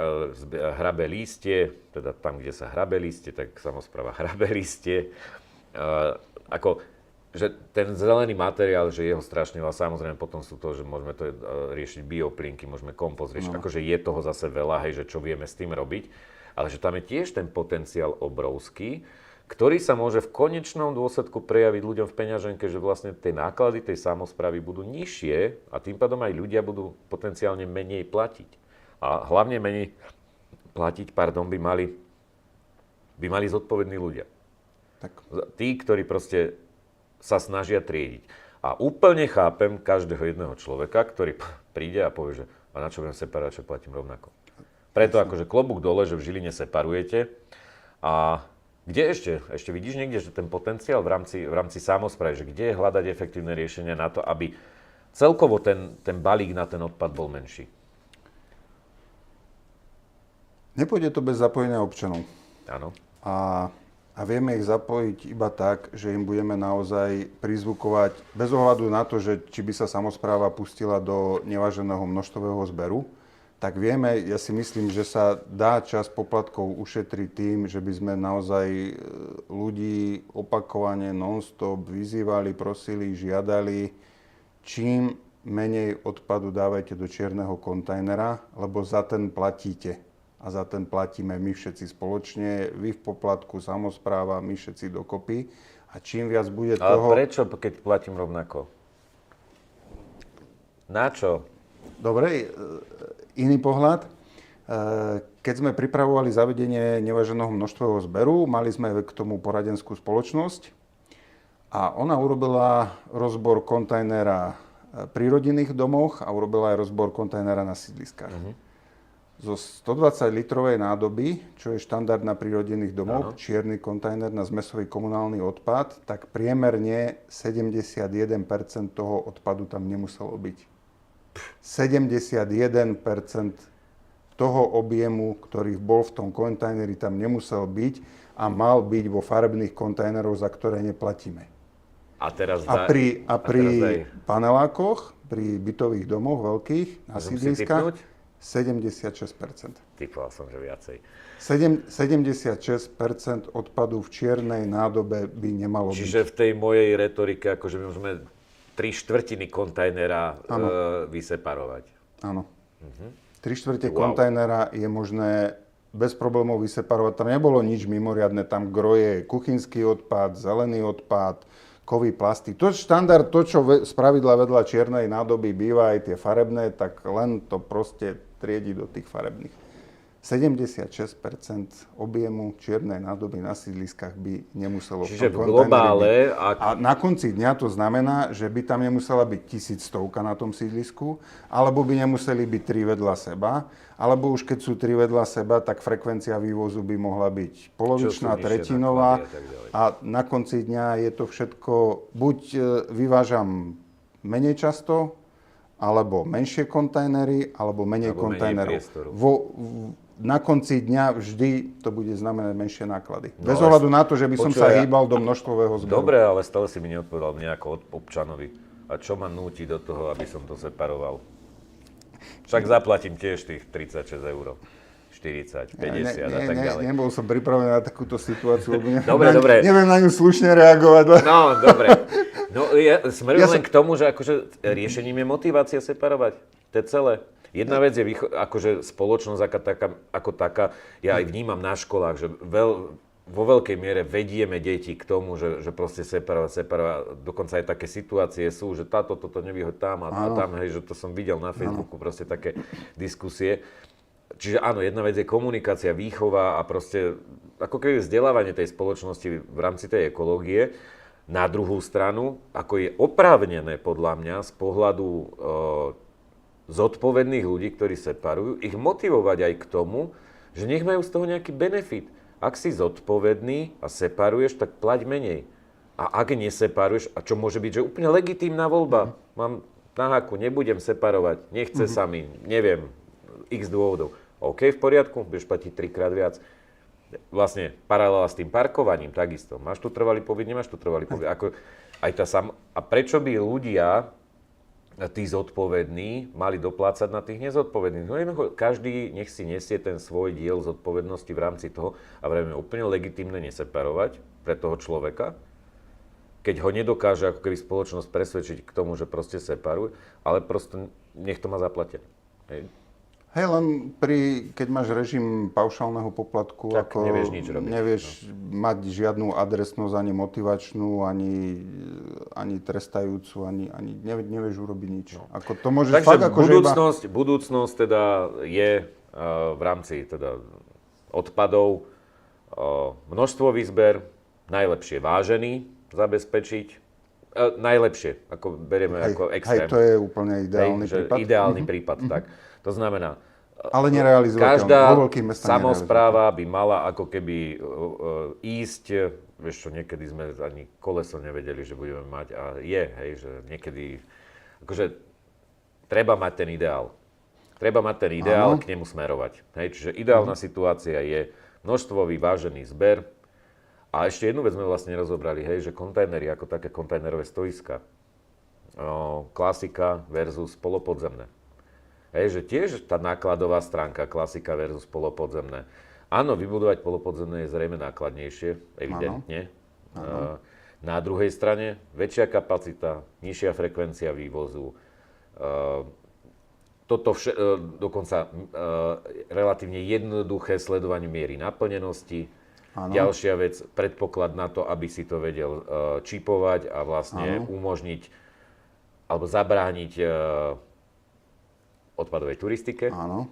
S1: hrabe lístie, teda tam, kde sa hrabe lístie, tak samospráva hrabe lístie. Že ten zelený materiál, že jeho strašne veľa, samozrejme potom sú to, že môžeme to riešiť bioplynky, môžeme kompost riešiť, akože je toho zase veľa, hej, že čo vieme s tým robiť, ale že tam je tiež ten potenciál obrovský, ktorý sa môže v konečnom dôsledku prejaviť ľuďom v peňaženke, že vlastne tie náklady tej samosprávy budú nižšie a tým pádom aj ľudia budú potenciálne menej platiť. A hlavne menej platiť, by mali zodpovední ľudia.
S2: Tak.
S1: Tí, ktorí proste sa snažia triediť. A úplne chápem každého jedného človeka, ktorý príde a povie, že a na čo budem separovať, čo platím rovnako. Preto akože klobúk dole, že v Žiline separujete. A kde ešte vidíš niekde, že ten potenciál v rámci samosprávy, že kde je hľadať efektívne riešenia na to, aby celkovo ten balík na ten odpad bol menší?
S2: Nepôjde to bez zapojenia občanov.
S1: Áno.
S2: A vieme ich zapojiť iba tak, že im budeme naozaj prizvukovať, bez ohľadu na to, že či by sa samospráva pustila do neváženého množstvového zberu, tak vieme, ja si myslím, že sa dá časť poplatkov ušetriť tým, že by sme naozaj ľudí opakovane non-stop vyzývali, prosili, žiadali, čím menej odpadu dávajte do čierneho kontajnera, lebo za ten platíte. A za ten platíme my všetci spoločne, vy v poplatku, samospráva, my všetci dokopy. A čím viac bude toho...
S1: Ale prečo, keď platím rovnako? Na čo?
S2: Dobre, iný pohľad. Keď sme pripravovali zavedenie neváženého množstvového zberu, mali sme k tomu poradenskú spoločnosť a ona urobila rozbor kontajnera pri rodinných domoch a urobila aj rozbor kontajnera na sídliskách. Zo 120-litrovej nádoby, čo je štandard na prírodzených domov, čierny kontajner na zmesový komunálny odpad, tak priemerne 71% toho odpadu tam nemuselo byť. 71% toho objemu, ktorý bol v tom kontajneri, tam nemusel byť a mal byť vo farebných kontajneroch, za ktoré neplatíme.
S1: A
S2: pri panelákoch, pri bytových domoch veľkých, na sídliskách, 76%.
S1: Typoval som, že viacej.
S2: 76% odpadu v čiernej nádobe by nemalo byť.
S1: Čiže v tej mojej retorike, akože my môžeme 3/4 kontajnera vyseparovať.
S2: Áno. 3/4 kontajnera je možné bez problémov vyseparovať. Tam nebolo nič mimoriadne. Tam groje kuchynský odpad, zelený odpad, kový plasty. To štandard, to, čo spravidla vedľa čiernej nádoby býva aj tie farebné, tak len to proste triedi do tých farebných. 76% objemu čiernej nádoby na sídliskách by nemuselo
S1: Čiže
S2: v tom
S1: v globále...
S2: A na konci dňa to znamená, že by tam nemusela byť 1100 na tom sídlisku, alebo by nemuseli byť 3 vedľa seba, alebo už keď sú 3 vedľa seba, tak frekvencia vývozu by mohla byť polovičná, tretinová. A na konci dňa je to všetko, buď vyvážam menej často, alebo menšie kontajnery, alebo menej kontajnerov. Na konci dňa vždy to bude znamenať menšie náklady. Bez ohľadu na to, že by som sa hýbal do množstvového zberu.
S1: Dobre, ale stále si mi neodpovedal mne ako občanovi. A čo ma núti do toho, aby som to separoval? Však zaplatím tiež tých 36 eur. 40, 50 a tak ďalej.
S2: Nebol som pripravený na takúto situáciu, lebo
S1: dobre.
S2: neviem na ňu slušne reagovať.
S1: No, dobre. No, smerujem len k tomu, že akože riešením je motivácia separovať. To je celé. Jedna vec je akože spoločnosť ako taká, ja aj vnímam na školách, že vo veľkej miere vedieme deti k tomu, že proste separovať. Dokonca aj také situácie sú, že toto nevyhoď tam a tam, hej, že to som videl na Facebooku, proste také diskusie. Čiže áno, jedna vec je komunikácia, výchova a proste ako keby vzdelávanie tej spoločnosti v rámci tej ekológie. Na druhú stranu, ako je oprávnené podľa mňa z pohľadu zodpovedných ľudí, ktorí separujú, ich motivovať aj k tomu, že nech majú z toho nejaký benefit. Ak si zodpovedný a separuješ, tak plať menej. A ak neseparuješ, a čo môže byť, že úplne legitímna voľba, mám na háku, nebudem separovať, nechce sa mi, neviem, x dôvodov. OK, v poriadku, budeš platiť 3-krát viac. Vlastne paralela s tým parkovaním, takisto. Máš tu trvalý pobyt, nemáš tu trvalý pobyt. A prečo by ľudia, tí zodpovední, mali doplácať na tých nezodpovedných? No jednoducho, každý nech si nesie ten svoj diel zodpovednosti v rámci toho a vrejme úplne legitímne neseparovať pre toho človeka, keď ho nedokáže ako keby spoločnosť presvedčiť k tomu, že proste separuj, ale proste nech to má zaplatené.
S2: Hej, len keď máš režim paušálneho poplatku,
S1: tak
S2: ako
S1: nevieš nič robiť.
S2: Nevieš mať žiadnu adresnosť, ani motivačnú, ani trestajúcu, ani nevieš urobiť nič. No. Ako to môžeš
S1: takže
S2: fakt ako
S1: budúcnosť teda je v rámci teda odpadov množstvový zber, najlepšie vážený zabezpečiť. Najlepšie, ako berieme ako extrém.
S2: Hej, to je úplne ideálny prípad.
S1: Ideálny prípad, tak. To znamená,
S2: ale nerealizovateľný.
S1: každá
S2: Vo veľkých mestách
S1: samospráva by mala ako keby ísť, vieš čo, niekedy sme ani koleso nevedeli, že budeme mať a že niekedy, akože treba mať ten ideál. Treba mať ten ideál, k nemu smerovať. Hej, čiže ideálna situácia je množstvo vyvážený zber. A ešte jednu vec sme vlastne rozobrali, hej, že kontajnery ako také kontajnerové stoiska. Klasika versus polopodzemné. Hej, že tiež tá nákladová stránka klasika versus polopodzemné. Áno, vybudovať polopodzemné je zrejme nákladnejšie, evidentne. Áno. Na druhej strane väčšia kapacita, nižšia frekvencia vývozu, dokonca relatívne jednoduché sledovanie miery naplnenosti. Ano. Ďalšia vec, predpoklad na to, aby si to vedel čipovať a vlastne umožniť alebo zabrániť odpadovej turistike.
S2: Áno.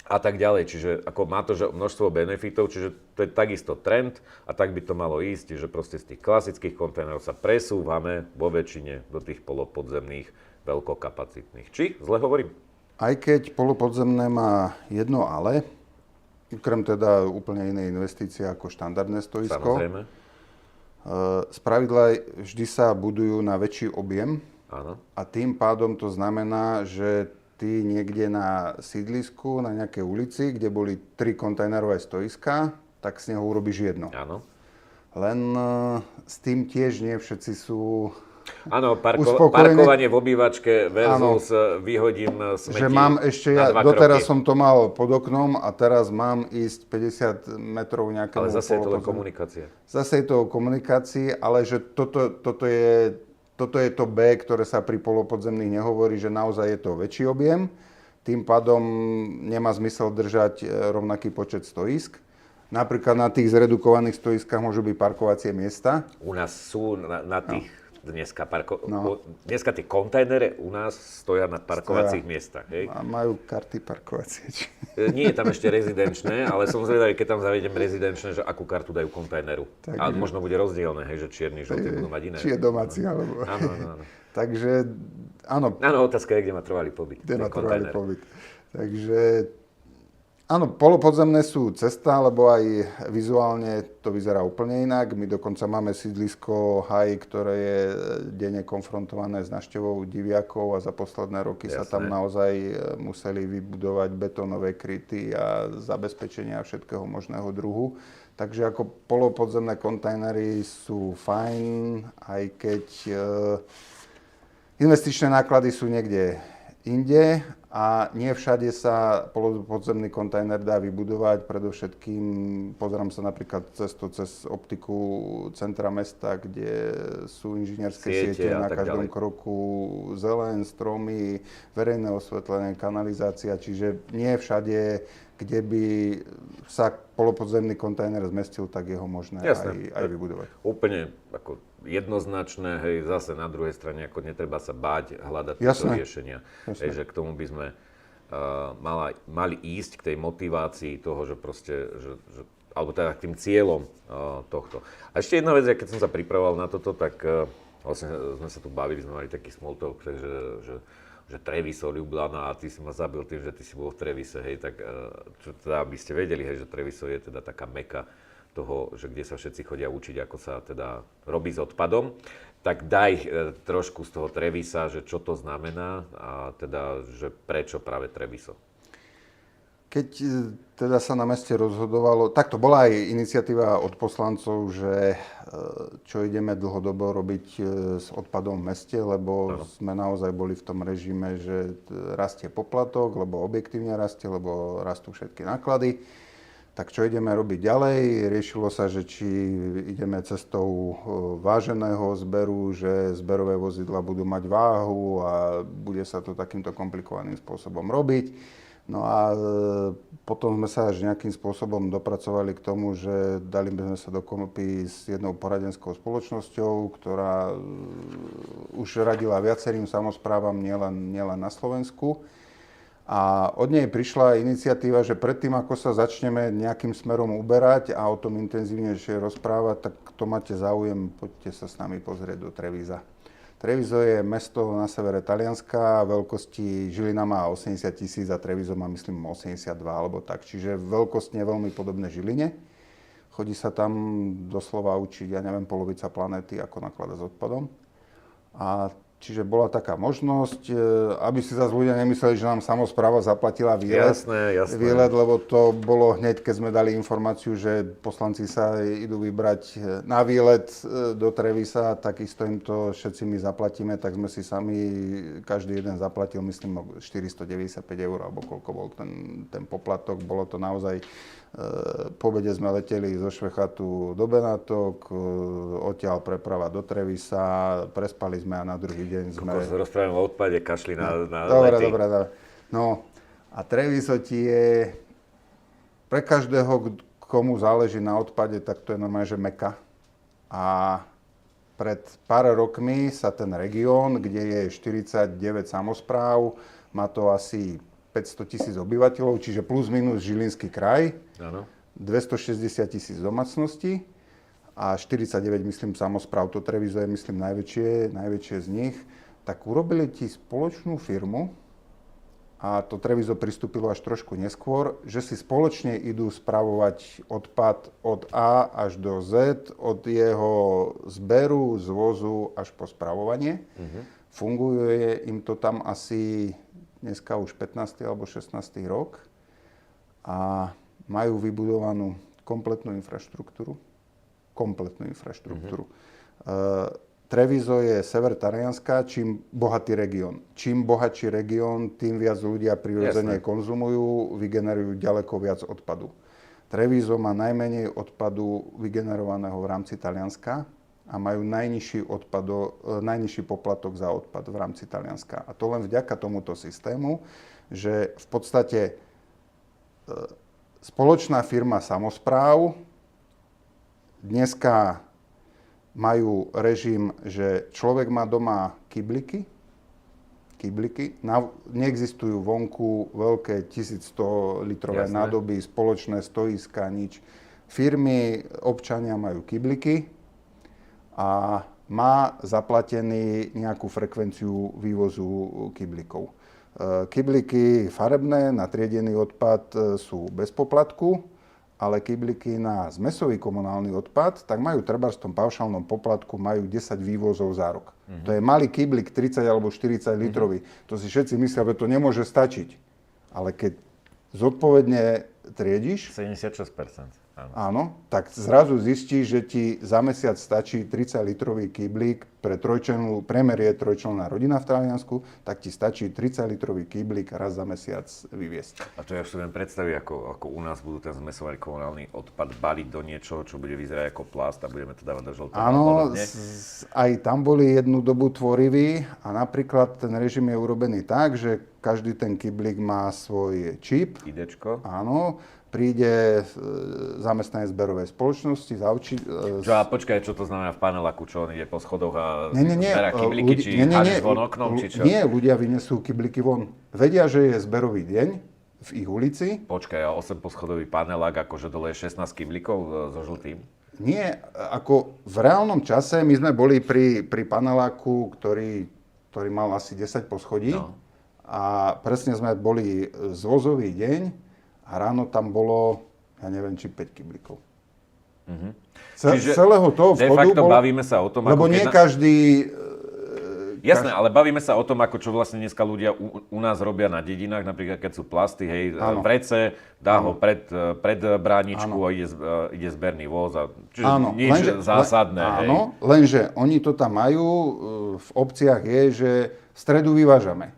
S1: A tak ďalej. Čiže ako má to množstvo benefitov, čiže to je takisto trend a tak by to malo ísť, že proste z tých klasických kontajnerov sa presúvame vo väčšine do tých polopodzemných veľkokapacitných. Či? Zle hovorím?
S2: Aj keď polopodzemné má jedno ale, okrem teda úplne inej investície ako štandardné stoisko.
S1: Samozrejme.
S2: Spravidla vždy sa budujú na väčší objem.
S1: Áno.
S2: A tým pádom to znamená, že ty niekde na sídlisku, na nejakej ulici, kde boli 3 kontajnerové stoiská, tak z neho urobíš jedno.
S1: Áno.
S2: Len s tým tiež nie všetci sú...
S1: Áno, parkovanie v obývačke versus vyhodím smeti.
S2: Že mám ešte, doteraz som to mal pod oknom a teraz mám ísť 50 metrov nejakému...
S1: Ale zase je to len komunikácia.
S2: Zase je to o komunikácii, ale že toto je to B, ktoré sa pri polopodzemných nehovorí, že naozaj je to väčší objem. Tým pádom nemá zmysel držať rovnaký počet stoisk. Napríklad na tých zredukovaných stoiskách môžu byť parkovacie miesta.
S1: U nás sú na tých... Dneska tie kontajnere u nás stoja na parkovacích miestach. Hej?
S2: A majú karty parkovacie.
S1: Nie je tam ešte rezidenčné, ale som zvedavý, keď tam zavedem rezidenčné, že akú kartu dajú kontajneru.
S2: Tak
S1: ale možno bude rozdielne, hej, že čierny, žltý budú mať iné.
S2: Či je domáci, alebo...
S1: Áno.
S2: Takže, áno.
S1: Áno, otázka je, kde má trvalý pobyt.
S2: Kde má trvalý pobyt. Takže... Áno, polopodzemné sú cesta, lebo aj vizuálne to vyzerá úplne inak. My dokonca máme sídlisko Haj, ktoré je denne konfrontované s návštevou diviakov a za posledné roky sa tam naozaj museli vybudovať betónové kryty a zabezpečenia všetkého možného druhu. Takže ako polopodzemné kontajnery sú fajn, aj keď investičné náklady sú niekde inde. A nie všade sa polopodzemný kontajner dá vybudovať, predovšetkým pozerám sa napríklad cez optiku centra mesta, kde sú inžinierské siete na každom kroku, zelen, stromy, verejné osvetlenie, kanalizácia, čiže nie všade, kde by sa polopodzemný kontajner zmestil, tak je ho možné aj vybudovať.
S1: Úplne ako jednoznačné, hej, zase na druhej strane, ako netreba sa báť hľadať tieto riešenia. Hej, že k tomu by sme mali ísť k tej motivácii toho, že proste, alebo teda k tým cieľom tohto. A ešte jedna vec, keď som sa pripravoval na toto, tak vlastne sme sa tu bavili, sme mali taký small talk, že Treviso, Ljubljana a ty si ma zabil tým, že ty si bol v Trevise, hej, tak čo teda by ste vedeli, hej, že Treviso je teda taká meka toho, že kde sa všetci chodia učiť, ako sa teda robí s odpadom, tak daj trošku z toho Trevisa, že čo to znamená a teda, že prečo práve Treviso.
S2: Keď teda sa na meste rozhodovalo, takto bola aj iniciatíva od poslancov, že čo ideme dlhodobo robiť s odpadom v meste, lebo sme naozaj boli v tom režime, že rastie poplatok, lebo objektívne rastie, lebo rastú všetky náklady. Tak čo ideme robiť ďalej? Riešilo sa, že či ideme cestou váženého zberu, že zberové vozidla budú mať váhu a bude sa to takýmto komplikovaným spôsobom robiť. No a potom sme sa až nejakým spôsobom dopracovali k tomu, že dali by sme sa dokopy s jednou poradenskou spoločnosťou, ktorá už radila viacerým samosprávam, nielen na Slovensku. A od nej prišla iniciatíva, že predtým, ako sa začneme nejakým smerom uberať a o tom intenzívnejšie rozprávať, tak kto máte záujem, poďte sa s nami pozrieť do Trevíza. Treviso je mesto na severe Talianska, veľkosti Žilina má 80 000 a Treviso má, myslím, 82 alebo tak. Čiže veľkostne veľmi podobné Žiline. Chodí sa tam doslova učiť, ja neviem, polovica planéty, ako nakladať s odpadom. A čiže bola taká možnosť, aby si zase ľudia nemysleli, že nám samospráva zaplatila výlet.
S1: Jasné.
S2: Výlet, lebo to bolo hneď, keď sme dali informáciu, že poslanci sa idú vybrať na výlet do Trevisa, takisto im to všetci my zaplatíme, tak sme si sami, každý jeden zaplatil, myslím, 495 €, alebo koľko bol ten poplatok. Bolo to naozaj, po obede sme leteli zo Švechatu do Benátok, odtiaľ preprava do Trevisa, prespali sme a na druhý deň sme...
S1: Rozprávame o odpade, kašli na
S2: Dobre.
S1: lety.
S2: No a Treviso ti je pre každého, komu záleží na odpade, tak to je normálne, že meka. A pred pár rokmi sa ten región, kde je 49 samospráv, má to asi 500 000 obyvateľov, čiže plus minus Žilinský kraj,
S1: Áno.
S2: 260 000 domácností a 49, myslím, samospráv. To Treviso je, myslím, najväčšie z nich. Tak urobili ti spoločnú firmu a to Treviso pristúpilo až trošku neskôr, že si spoločne idú spravovať odpad od A až do Z, od jeho zberu, zvozu až po spravovanie. Funguje im to tam asi dneska už 15. alebo 16. rok a majú vybudovanú kompletnú infraštruktúru. Treviso je sever Talianska, čím bohatý región. Čím bohatší región, tým viac ľudia prirodzene konzumujú, vygenerujú ďaleko viac odpadu. Treviso má najmenej odpadu vygenerovaného v rámci Talianska a majú najnižší poplatok za odpad v rámci Talianska. A to len vďaka tomuto systému, že v podstate spoločná firma samospráv dneska majú režim, že človek má doma kybliky. Neexistujú vonku veľké 1100-litrové nádoby, spoločné stoiska, nič. Firmy, občania majú kybliky a má zaplatený nejakú frekvenciu vývozu kyblikov. Kybliky farebné na triedený odpad sú bez poplatku, ale kybliky na zmesový komunálny odpad, tak majú trebárs v tom paušálnom poplatku, majú 10 vývozov za rok. To je malý kyblik, 30 alebo 40 litrový. To si všetci myslia, že to nemôže stačiť. Ale keď zodpovedne triediš...
S1: 76%.
S2: Áno, tak zrazu zistíš, že ti za mesiac stačí 30-litrový kyblík, priemer je trojčlenná rodina v Taliansku, tak ti stačí 30-litrový kyblík raz za mesiac vyviesť.
S1: A to ja si viem predstaviť, ako u nás budú ten zmesovaný komunálny odpad baliť do niečoho, čo bude vyzerať ako plast a budeme to dávať do žltého.
S2: Áno, aj tam boli jednu dobu tvoriví a napríklad ten režim je urobený tak, že každý ten kyblík má svoj čip.
S1: IDčko.
S2: Áno. Príde zamestnanec zberovej spoločnosti,
S1: Počkaj, čo to znamená v paneláku, čo on ide po schodoch a
S2: Nie.
S1: zberá kybliky, či hádže von oknom, či čo?
S2: Nie, ľudia vynesú kybliky von. Vedia, že je zberový deň v ich ulici.
S1: Počkaj, a 8-poschodový panelák, akože dole je 16 kyblikov so žltým?
S2: Nie, ako v reálnom čase, my sme boli pri paneláku, ktorý mal asi 10 poschodí. No. A presne sme boli zvozový deň. A ráno tam bolo, ja neviem, či 5 kyblikov.
S1: Čiže
S2: celého toho vchodu
S1: de facto bavíme sa o tom,
S2: lebo nie každý...
S1: Jasné, ale bavíme sa o tom, ako čo vlastne dneska ľudia u nás robia na dedinách, napríklad keď sú plasty, hej, vrece, dá ho pred bráničku a ide zberný voz. Čiže nič zásadné.
S2: Áno, lenže oni to tam majú, v obciach je, že v stredu vyvážame.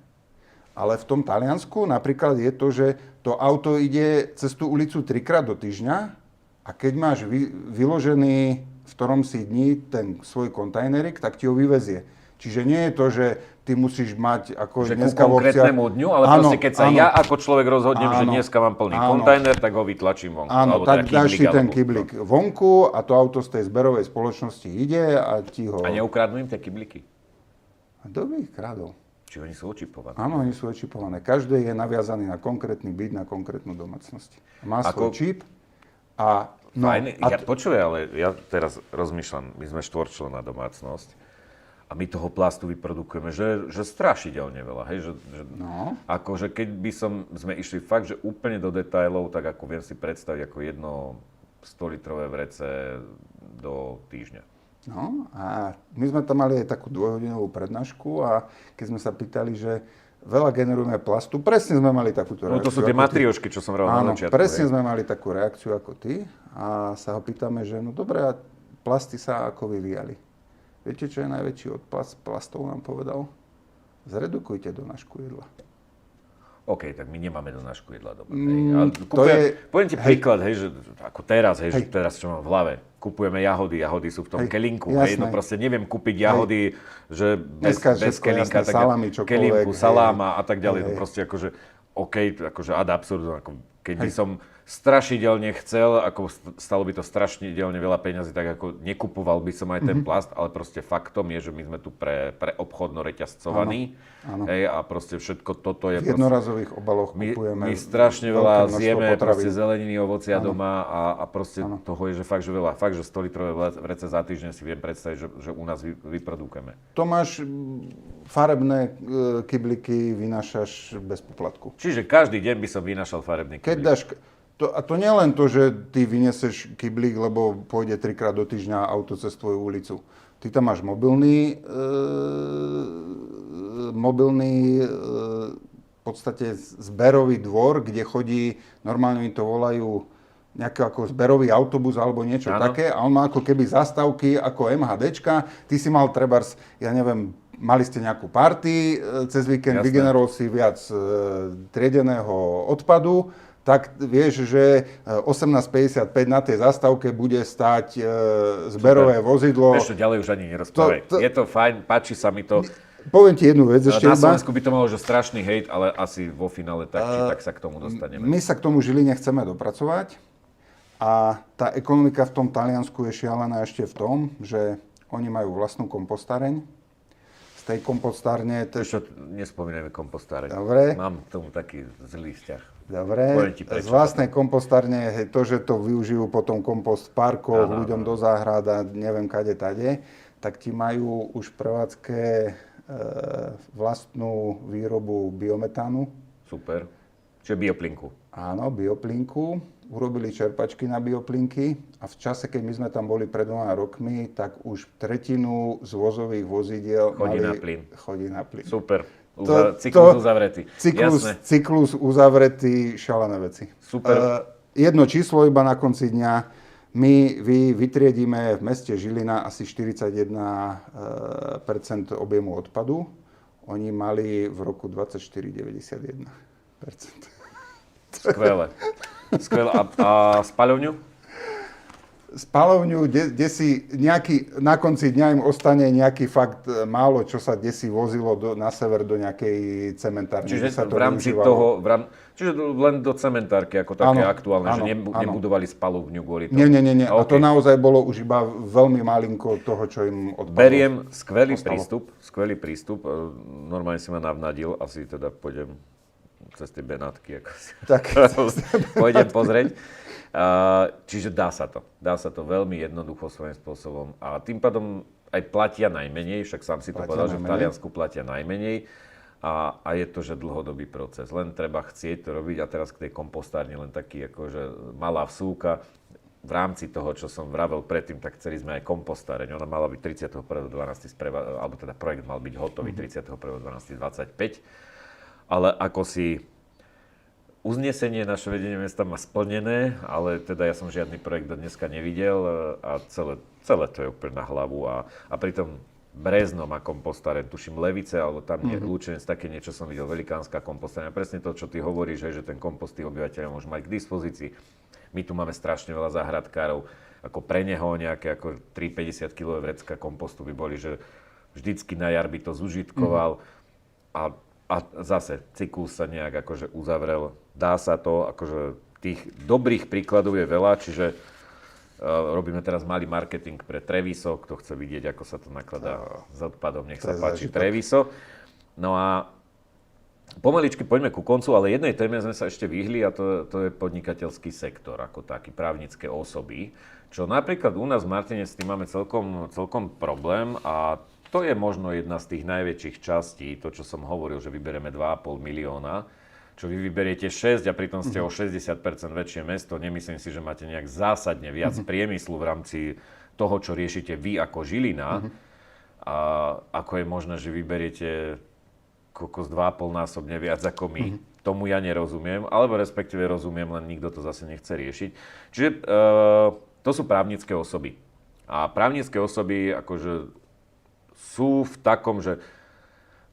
S2: Ale v tom Taliansku napríklad je to, že to auto ide cez tú ulicu 3-krát do týždňa a keď máš vyložený v ktorom si dni ten svoj kontajnerik, tak ti ho vyvezie. Čiže nie je to, že ty musíš mať ako
S1: že
S2: dneska
S1: ku konkrétnemu dňu, ale proste keď sa ja ako človek rozhodnem, že dneska mám plný kontajner, tak ho vytlačím vonku.
S2: Áno, tak dáš si ten kyblík vonku a to auto z tej zberovej spoločnosti ide a ti ho...
S1: A neukradnú im tie kybliky?
S2: A kto by ich kradol?
S1: Či oni sú očipovaní?
S2: Áno, oni sú očipované. Každý je naviazaný na konkrétny byt, na konkrétnu domácnosť. Má svoj čip a... No,
S1: Fajne, počuj, ale ja teraz rozmýšľam, my sme štvorčlenná domácnosť a my toho plastu vyprodukujeme, že strašidelne veľa, hej,
S2: no.
S1: Akože keď by sme išli fakt, že úplne do detailov, tak ako viem si predstaviť ako jedno 100-litrové vrece do týždňa.
S2: No a my sme tam mali aj takú 2-hodinovú prednášku a keď sme sa pýtali, že veľa generujeme plastu, presne sme mali takúto reakciu.
S1: No to sú tie matriošky, čo som hovoril na začiatku.
S2: Áno, presne sme mali takú reakciu ako ty a sa ho pýtame, že no dobré, a plasty sa ako vyvíjali. Viete, čo je najväčší odpad plastov, nám povedal? Zredukujte donášku jedla.
S1: OK, tak my nemáme donášku jedla doma. Poviem ti príklad, hej, že ako teraz, že teraz čo mám v hlave. Kupujeme jahody sú v tom kelinku, hej, no proste neviem kúpiť jahody, že bez kelinka, tak
S2: salami,
S1: kelinku, saláma a tak ďalej, no proste akože OK, akože ad absurdum, ako keď by som strašidelne chcel, ako stalo by to strašidelne veľa peňazí, tak ako nekupoval by som aj ten plast, ale proste faktom je, že my sme tu pre obchodno reťazcovaní. Hej, a proste všetko toto je...
S2: V jednorazových obaloch kupujeme.
S1: My strašne veľa zjeme proste zeleniny, ovocia doma a proste toho je, že fakt, že veľa. Fakt, že 100-litrové vrece za týždeň si viem predstaviť, že u nás vyprodukujeme.
S2: Tomáš, farebné kybliky vynášaš bez poplatku.
S1: Čiže každý deň by som vynášal farebný kyblík.
S2: A to nie len to, že ty vynieseš kyblík, lebo pôjde 3-krát do týždňa auto cez tvoju ulicu. Ty tam máš mobilný v podstate zberový dvor, kde chodí, normálne mi to volajú nejaký ako zberový autobus alebo niečo také a on má ako keby zastávky ako MHDčka. Ty si mal trebárs, ja neviem, mali ste nejakú party cez víkend, vygeneroval si viac triedeného odpadu, tak vieš, že 18,55 na tej zastávke bude stáť zberové vozidlo.
S1: Ešte ďalej už ani nerozprávaj. Je to fajn, páči sa mi to.
S2: Poviem ti jednu vec ešte.
S1: Na Slovensku by to malo, že strašný hejt, ale asi vo finále tak, či tak sa k tomu dostaneme.
S2: My sa k tomu Žiline chceme dopracovať a tá ekonomika v tom Taliansku je šialená ešte v tom, že oni majú vlastnú kompostáreň. Z tej kompostárne...
S1: Nespomínajme kompostárne.
S2: Dobre.
S1: Mám k tomu taký zlý vzťah.
S2: Dobre, z vlastnej kompostárne, to, že to využijú potom kompost v parkoch, ľuďom do záhrad a neviem kade tade, tak ti majú už v prevádzke vlastnú výrobu biometánu.
S1: Super. Čiže bioplinku.
S2: Áno, bioplinku. Urobili čerpačky na bioplinky a v čase, keď my sme tam boli pred 2 rokmi, tak už tretinu z vozových vozidiel chodí na plyn.
S1: Super. Cyklus uzavretý.
S2: Cyklus uzavretý, šalené veci.
S1: Super.
S2: Jedno číslo iba na konci dňa. My vytriedíme v meste Žilina asi 41% objemu odpadu. Oni mali v roku 24 91%.
S1: Skvelé. A spaľovňu?
S2: Spaľovňu, kde si na konci dňa im ostane nejaký fakt málo, čo sa desi vozilo na sever do nejakej cementárne.
S1: Čiže v rámci toho, čiže len do cementárky ako také aktuálne, že nebudovali spaľovňu kvôli tomu.
S2: Nie. A to naozaj bolo už iba veľmi malinko toho, čo im odpadlo.
S1: Beriem, skvelý prístup. Normálne si ma navnadil, asi teda pôjdem cez tie Benátky, ako si pôjdem pozrieť. Čiže dá sa to veľmi jednoducho svojím spôsobom a tým pádom aj platia najmenej, však sám si to povedal, že v Taliansku platia najmenej a je to, že dlhodobý proces. Len treba chcieť to robiť a teraz k tej kompostárni len taký akože malá vsúka. V rámci toho, čo som vravel predtým, tak chceli sme aj kompostáreň. Ona mala byť 31.12. alebo teda projekt mal byť hotový 31.12.25. Ale ako si uznesenie naše vedenie mesta má splnené, ale teda ja som žiadny projekt do dneska nevidel a celé to je úplne na hlavu a pritom Brezno má kompostáreň, tuším Levice, alebo tam je Lučenec, také niečo som videl, velikánska kompostáreň. Presne to, čo ty hovoríš, že ten kompost tí obyvateľia môžu mať k dispozícii. My tu máme strašne veľa záhradkárov, ako pre neho nejaké ako 3,50 kg vrecka kompostu by boli, že vždycky na jar by to zužitkoval a zase cyklus sa nejak akože uzavrel. Dá sa to, akože tých dobrých príkladov je veľa, čiže robíme teraz malý marketing pre Treviso, kto chce vidieť, ako sa to nakladá s odpadom, nech sa páči Treviso. No a pomaličky poďme ku koncu, ale jednej téme sme sa ešte vyhli a to je podnikateľský sektor ako taký, právnické osoby. Čo napríklad u nás v Martine s tým máme celkom problém a to je možno jedna z tých najväčších častí, to čo som hovoril, že vybereme 2,5 milióna, čo vy vyberiete 6 a pritom ste o 60% väčšie mesto. Nemyslím si, že máte nejak zásadne viac priemyslu v rámci toho, čo riešite vy ako Žilina. A ako je možné, že vyberiete kokos 2,5-násobne viac ako my. Tomu ja nerozumiem, alebo respektíve rozumiem, len nikto to zase nechce riešiť. Čiže to sú právnické osoby. A právnické osoby akože sú v takom, že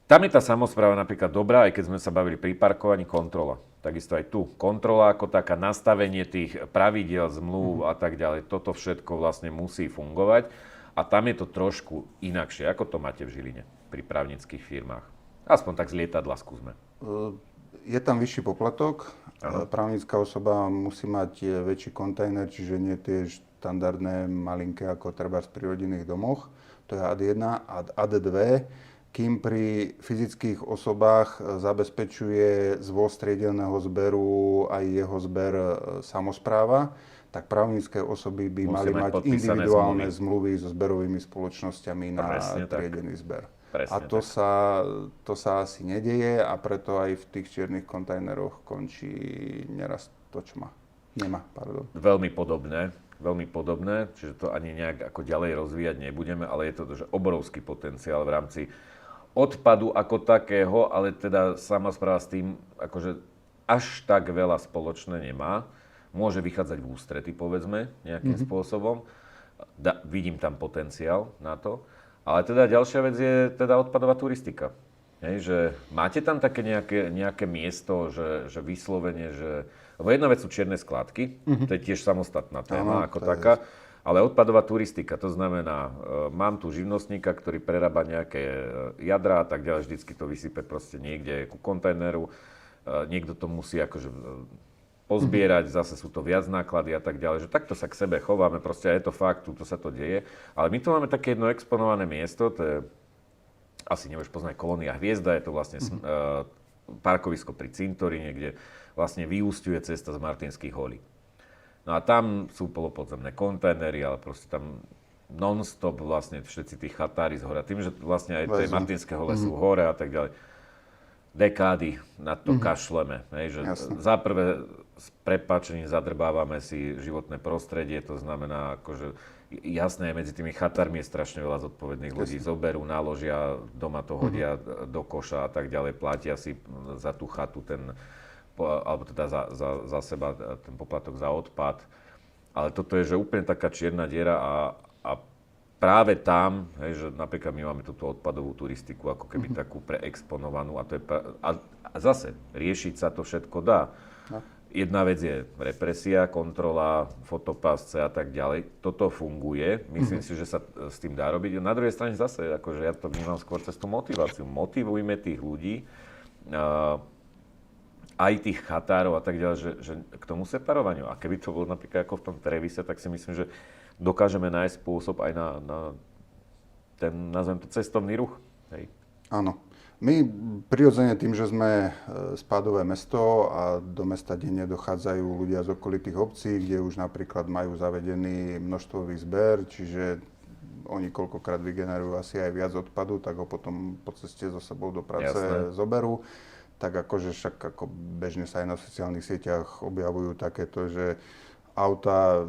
S1: tam je tá samospráva napríklad dobrá, aj keď sme sa bavili pri parkovaní, kontrola. Takisto aj tu. Kontrola ako taká, nastavenie tých pravidiel, zmluv a tak ďalej. Toto všetko vlastne musí fungovať. A tam je to trošku inakšie. Ako to máte v Žiline pri právnických firmách? Aspoň tak z lietadla skúsme.
S2: Je tam vyšší poplatok.
S1: Aha.
S2: Právnická osoba musí mať väčší kontajner, čiže nie tie štandardné malinké ako treba pri rodinných domoch. To je AD1. AD2, kým pri fyzických osobách zabezpečuje zvoz triedelného zberu aj jeho zber samospráva, tak právnické osoby by mali mať individuálne zmluvy so zberovými spoločnosťami na triedený zber.
S1: Presne
S2: a to sa asi nedeje a preto aj v tých čiernych kontajneroch končí neraz to, čo nemá.
S1: Veľmi podobné, čiže to ani nejak ako ďalej rozvíjať nebudeme, ale je to že obrovský potenciál v rámci odpadu ako takého, ale teda samospráva s tým akože až tak veľa spoločné nemá. Môže vychádzať v ústrety, povedzme, nejakým spôsobom. Vidím tam potenciál na to. Ale teda ďalšia vec je teda odpadová turistika. Hej, že máte tam také nejaké miesto, že vyslovene, že... Lebo jedna vec sú čierne skladky, to je tiež samostatná téma ako taká, ale odpadová turistika, to znamená, mám tu živnostníka, ktorý prerába nejaké jadrá a tak ďalej, vždycky to vysype proste niekde ku kontajneru, niekto to musí akože pozbierať, zase sú to viac náklady a tak ďalej, že takto sa k sebe chováme, proste je to fakt, tu sa to deje. Ale my tu máme také jedno exponované miesto, to je, asi nebudeš poznať, Kolónia Hviezda, je to vlastne parkovisko pri cintoríne, kde vlastne vyústiuje cesta z Martinských holí. No a tam sú polopodzemné kontajnery, ale proste tam non-stop vlastne všetci tí chatári z hora. Tým, že vlastne aj tie Martinské hole sú hore a tak ďalej. Dekády na to kašleme. Že za prvé s prepáčením zadrbávame si životné prostredie, to znamená, akože jasné, medzi tými chatármi je strašne veľa zodpovedných ľudí. Zoberú, naložia, doma to hodia do koša a tak ďalej, platia si za tú chatu alebo teda za seba ten poplatok za odpad. Ale toto je že úplne taká čierna diera a práve tam, že napríklad my máme túto odpadovú turistiku ako keby takú preexponovanú a zase riešiť sa to všetko dá. Jedna vec je represia, kontrola, fotopásce a tak ďalej. Toto funguje. Myslím si, že sa s tým dá robiť. Na druhej strane zase, akože ja to vnímam skôr cez tú motiváciu. Motivujme tých ľudí, aj tých chatárov a tak ďalej, že k tomu separovaniu. A keby to bolo napríklad ako v tom Trevise, tak si myslím, že dokážeme nájsť spôsob aj na ten, nazvem to, cestovný ruch. Hej.
S2: Áno. My prirodzene tým, že sme spádové mesto a do mesta denne dochádzajú ľudia z okolitých obcí, kde už napríklad majú zavedený množstvový zber, čiže oni koľkokrát vygenerujú asi aj viac odpadu, tak ho potom po ceste so sebou do práce zoberú. Tak akože však ako bežne sa aj na sociálnych sieťach objavujú takéto, že auta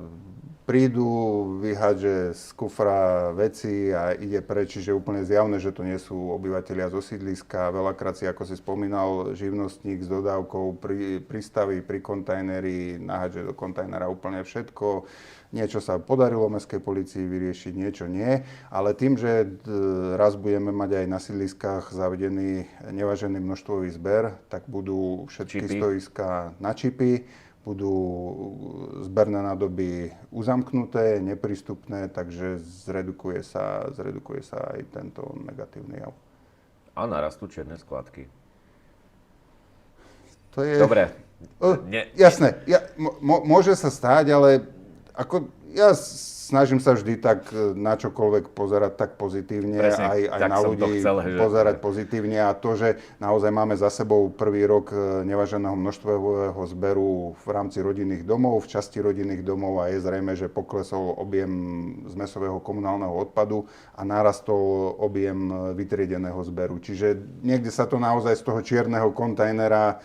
S2: prídu, vyhádže z kufra veci a ide preč, čiže úplne zjavné, že to nie sú obyvatelia zo sídliska. Veľakrát si, ako si spomínal, živnostník s dodávkou pristaví pri kontajneri, nahádže do kontajnera úplne všetko. Niečo sa podarilo mestskej polícii vyriešiť, niečo nie. Ale tým, že raz budeme mať aj na sídliskách zavedený nevážený množstvový zber, tak budú všetky stoiská na čipy, budú zberné nádoby uzamknuté, neprístupné, takže zredukuje sa aj tento negatívny jav.
S1: A narastú čierne skladky.
S2: To je...
S1: Dobre.
S2: Jasné, môže sa stáť, ale ako Ja snažím sa vždy tak na čokoľvek pozerať tak pozitívne,
S1: Presne,
S2: aj
S1: tak
S2: na
S1: som to
S2: ľudí
S1: chcel, že...
S2: pozerať pozitívne a to, že naozaj máme za sebou prvý rok neváženého množstvového zberu v rámci rodinných domov, v časti rodinných domov a je zrejme, že poklesol objem zmesového komunálneho odpadu a narastol objem vytriedeného zberu. Čiže niekde sa to naozaj z toho čierneho kontajnera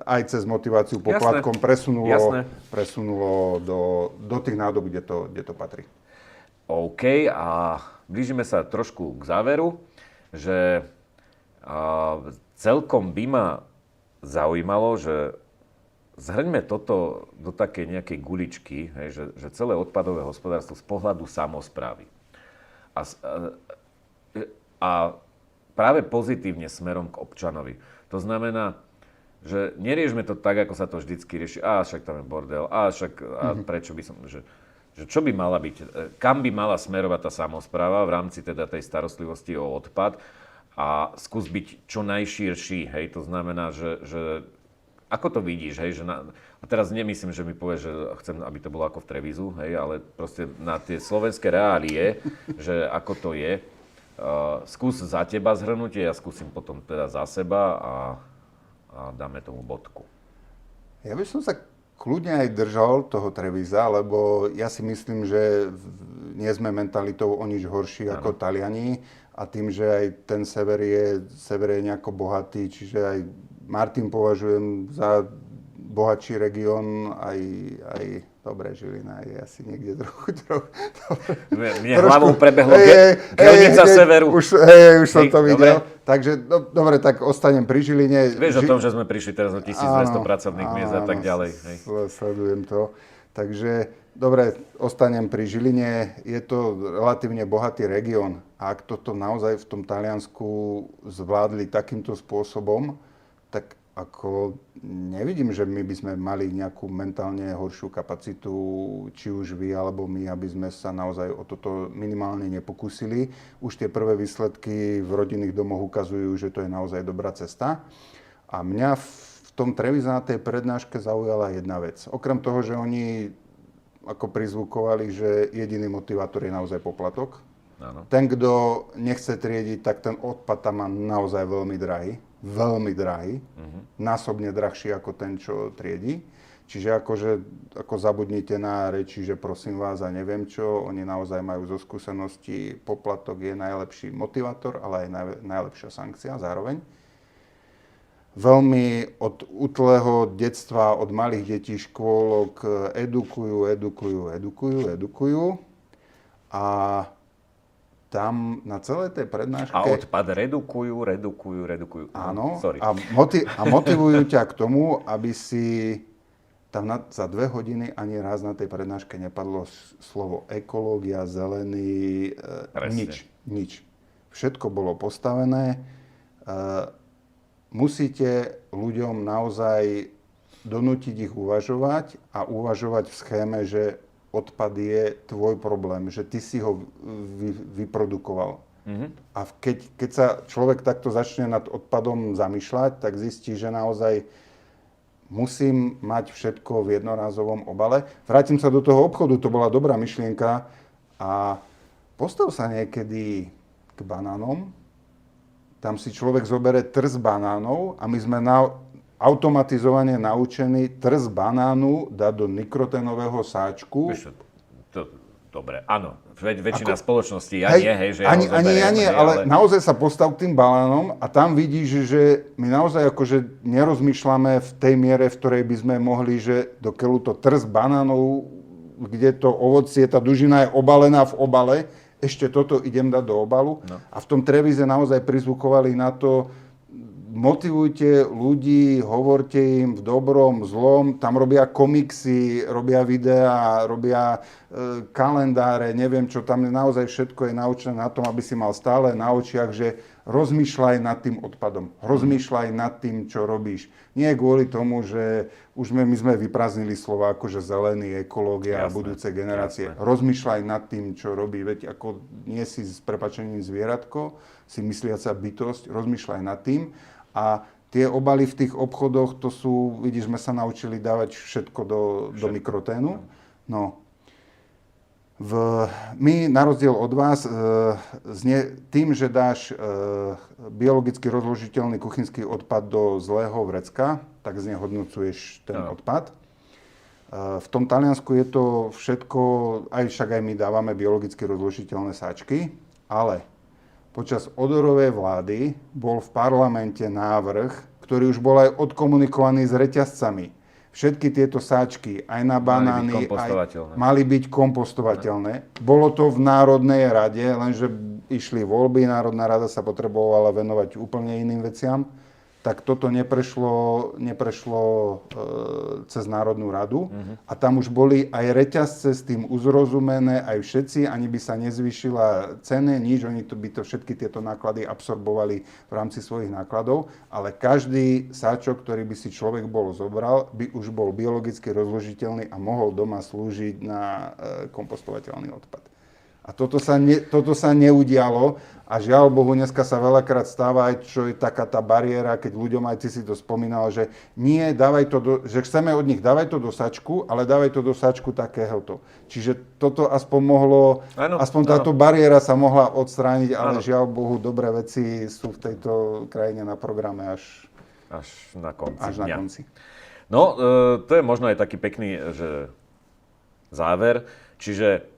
S2: aj cez motiváciu poplatkom presunulo do tých nádob, kde to patrí.
S1: OK, a blížime sa trošku k záveru, že celkom by ma zaujímalo, že zhrňme toto do takej nejakej guličky, hej, že celé odpadové hospodárstvo z pohľadu samosprávy. A práve pozitívne smerom k občanovi. To znamená, že neriešme to tak, ako sa to vždycky rieši. Však tam je bordel, prečo by som... Že čo by mala byť, kam by mala smerovať tá samospráva v rámci teda tej starostlivosti o odpad a skús byť čo najširší, hej, to znamená, že ako to vidíš, hej, že a teraz nemyslím, že mi povieš, že chcem, aby to bolo ako v Trevizu, hej, ale proste na tie slovenské reálie, že ako to je, skús za teba zhrnutie, ja skúsim potom teda za seba a dáme tomu bodku.
S2: Ja by som sa kľudne aj držal toho Trevíza, lebo ja si myslím, že nie sme mentalitou o nič horší ako Taliani a tým, že aj ten sever je nejako bohatý, čiže aj Martin považujem za bohatší región, aj dobre, Žilina je asi niekde trochu.
S1: Mne hlavou prebehlo Gelnica severu.
S2: Už som to videl. Dobre. Takže, dobre, tak ostanem pri Žiline.
S1: Vieš o tom, že sme prišli teraz o 1200 pracovných miest a tak ďalej. Hej.
S2: Sledujem to. Takže, dobre, ostanem pri Žiline. Je to relatívne bohatý región. A ak toto naozaj v tom Taliansku zvládli takýmto spôsobom, tak ako nevidím, že my by sme mali nejakú mentálne horšiu kapacitu, či už vy alebo my, aby sme sa naozaj o toto minimálne nepokúsili. Už tie prvé výsledky v rodinných domoch ukazujú, že to je naozaj dobrá cesta. A mňa v tom Trevíze na tej prednáške zaujala jedna vec. Okrem toho, že oni ako prizvukovali, že jediný motivátor je naozaj poplatok. Áno. Ten, kto nechce triediť, tak ten odpad tam má naozaj veľmi drahý. Veľmi drahý, násobne drahší ako ten, čo triedi. Čiže ako zabudnite na reči, že prosím vás a neviem čo, oni naozaj majú zo skúsenosti, poplatok je najlepší motivátor, ale aj najlepšia sankcia zároveň. Veľmi od útleho detstva, od malých detí škôlok edukujú a tam na celej tej prednáške...
S1: A odpad redukujú.
S2: Áno,
S1: sorry.
S2: A motivujú ťa k tomu, aby si tam za 2 hodiny ani raz na tej prednáške nepadlo slovo ekológia, zelený, nič. Všetko bolo postavené. Musíte ľuďom naozaj donútiť ich uvažovať a uvažovať v schéme, že odpad je tvoj problém, že ty si ho vyprodukoval. A keď sa človek takto začne nad odpadom zamýšľať, tak zistí, že naozaj musím mať všetko v jednorázovom obale. Vrátim sa do toho obchodu, to bola dobrá myšlienka. A postav sa niekedy k banánom, tam si človek zobere trz banánov a my sme automatizovane naučení trz banánu dať do nikroténového sáčku.
S1: Dobre, áno. Väčšina spoločností že
S2: ani nie, ale naozaj sa postav k tým banánom a tam vidíš, že my naozaj akože nerozmýšľame v tej miere, v ktorej by sme mohli, že do keľu to trz banánov, kde to ovocie, tá dužina je obalená v obale, ešte toto idem dať do obalu. No. A v tom Trevíze naozaj prizvukovali na to, motivujte ľudí, hovorte im v dobrom, zlom, tam robia komiksy, robia videá, robia kalendáre, neviem čo, tam naozaj všetko je naučené na tom, aby si mal stále na očiach, že rozmýšľaj nad tým odpadom, rozmýšľaj nad tým, čo robíš. Nie kvôli tomu, že už my sme vyprázdnili slova ako že zelený, ekológia a budúce generácie. Jasné. Rozmýšľaj nad tým, čo robí, veď ako nie si s prepáčením zvieratko, si mysliaca bytosť, rozmýšľaj nad tým. A tie obaly v tých obchodoch, to sú, vidíš, sme sa naučili dávať všetko do mikroténu. No. My, na rozdiel od vás, tým, že dáš biologicky rozložiteľný kuchynský odpad do zlého vrecka, tak znehodnocuješ ten odpad. V tom Taliansku je to všetko, však aj my dávame biologicky rozložiteľné sáčky, ale počas Odorovej vlády bol v parlamente návrh, ktorý už bol aj odkomunikovaný s reťazcami. Všetky tieto sáčky, aj na banány, mali byť kompostovateľné. Bolo to v Národnej rade, lenže išli voľby, Národná rada sa potrebovala venovať úplne iným veciam. Tak toto neprešlo cez Národnú radu. A tam už boli aj reťazce s tým uzrozumené, aj všetci, ani by sa nezvýšila cena, nič, oni by to všetky tieto náklady absorbovali v rámci svojich nákladov, ale každý sáčok, ktorý by si človek zobral, by už bol biologicky rozložiteľný a mohol doma slúžiť na kompostovateľný odpad. A toto sa neudialo a žiaľ Bohu, dneska sa veľakrát stáva aj, čo je taká tá bariéra, keď ľuďom, aj ty si to spomínal, že nie, že chceme od nich, dávaj to do sačku, ale dávaj to do sačku takéhoto. Čiže toto aspoň mohlo, táto bariéra sa mohla odstrániť, ale žiaľ Bohu, dobré veci sú v tejto krajine na programe až
S1: na konci.
S2: Na konci.
S1: No, to je možno aj taký pekný záver, čiže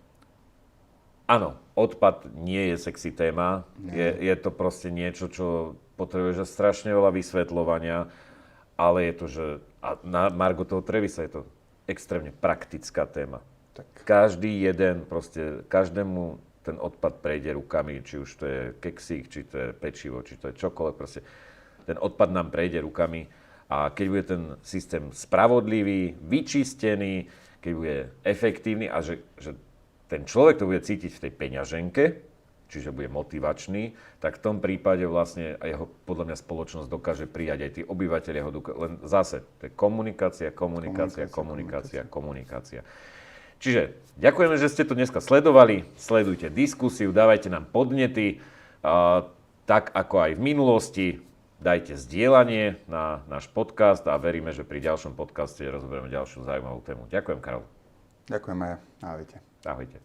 S1: áno, odpad nie je sexy téma, je to proste niečo, čo potrebuje strašne veľa vysvetľovania, ale je to, že na margo toho Trevisa je to extrémne praktická téma. Tak. Každému ten odpad prejde rukami, či už to je keksík, či to je pečivo, či to je čokoľvek, proste ten odpad nám prejde rukami a keď bude ten systém spravodlivý, vyčistený, keď bude efektívny a že ten človek to bude cítiť v tej peňaženke, čiže bude motivačný, tak v tom prípade vlastne jeho, podľa mňa, spoločnosť dokáže prijať, aj tí obyvateľia ho dokážu. Len zase, to je komunikácia. Čiže ďakujeme, že ste to dneska sledovali, sledujte diskusiu, dávajte nám podnety, tak ako aj v minulosti, dajte zdieľanie na náš podcast a veríme, že pri ďalšom podcaste rozoberieme ďalšiu zaujímavú tému. Ďakujem, Karol.
S2: Ďakujem aj. Ahojte.
S1: Ahojte.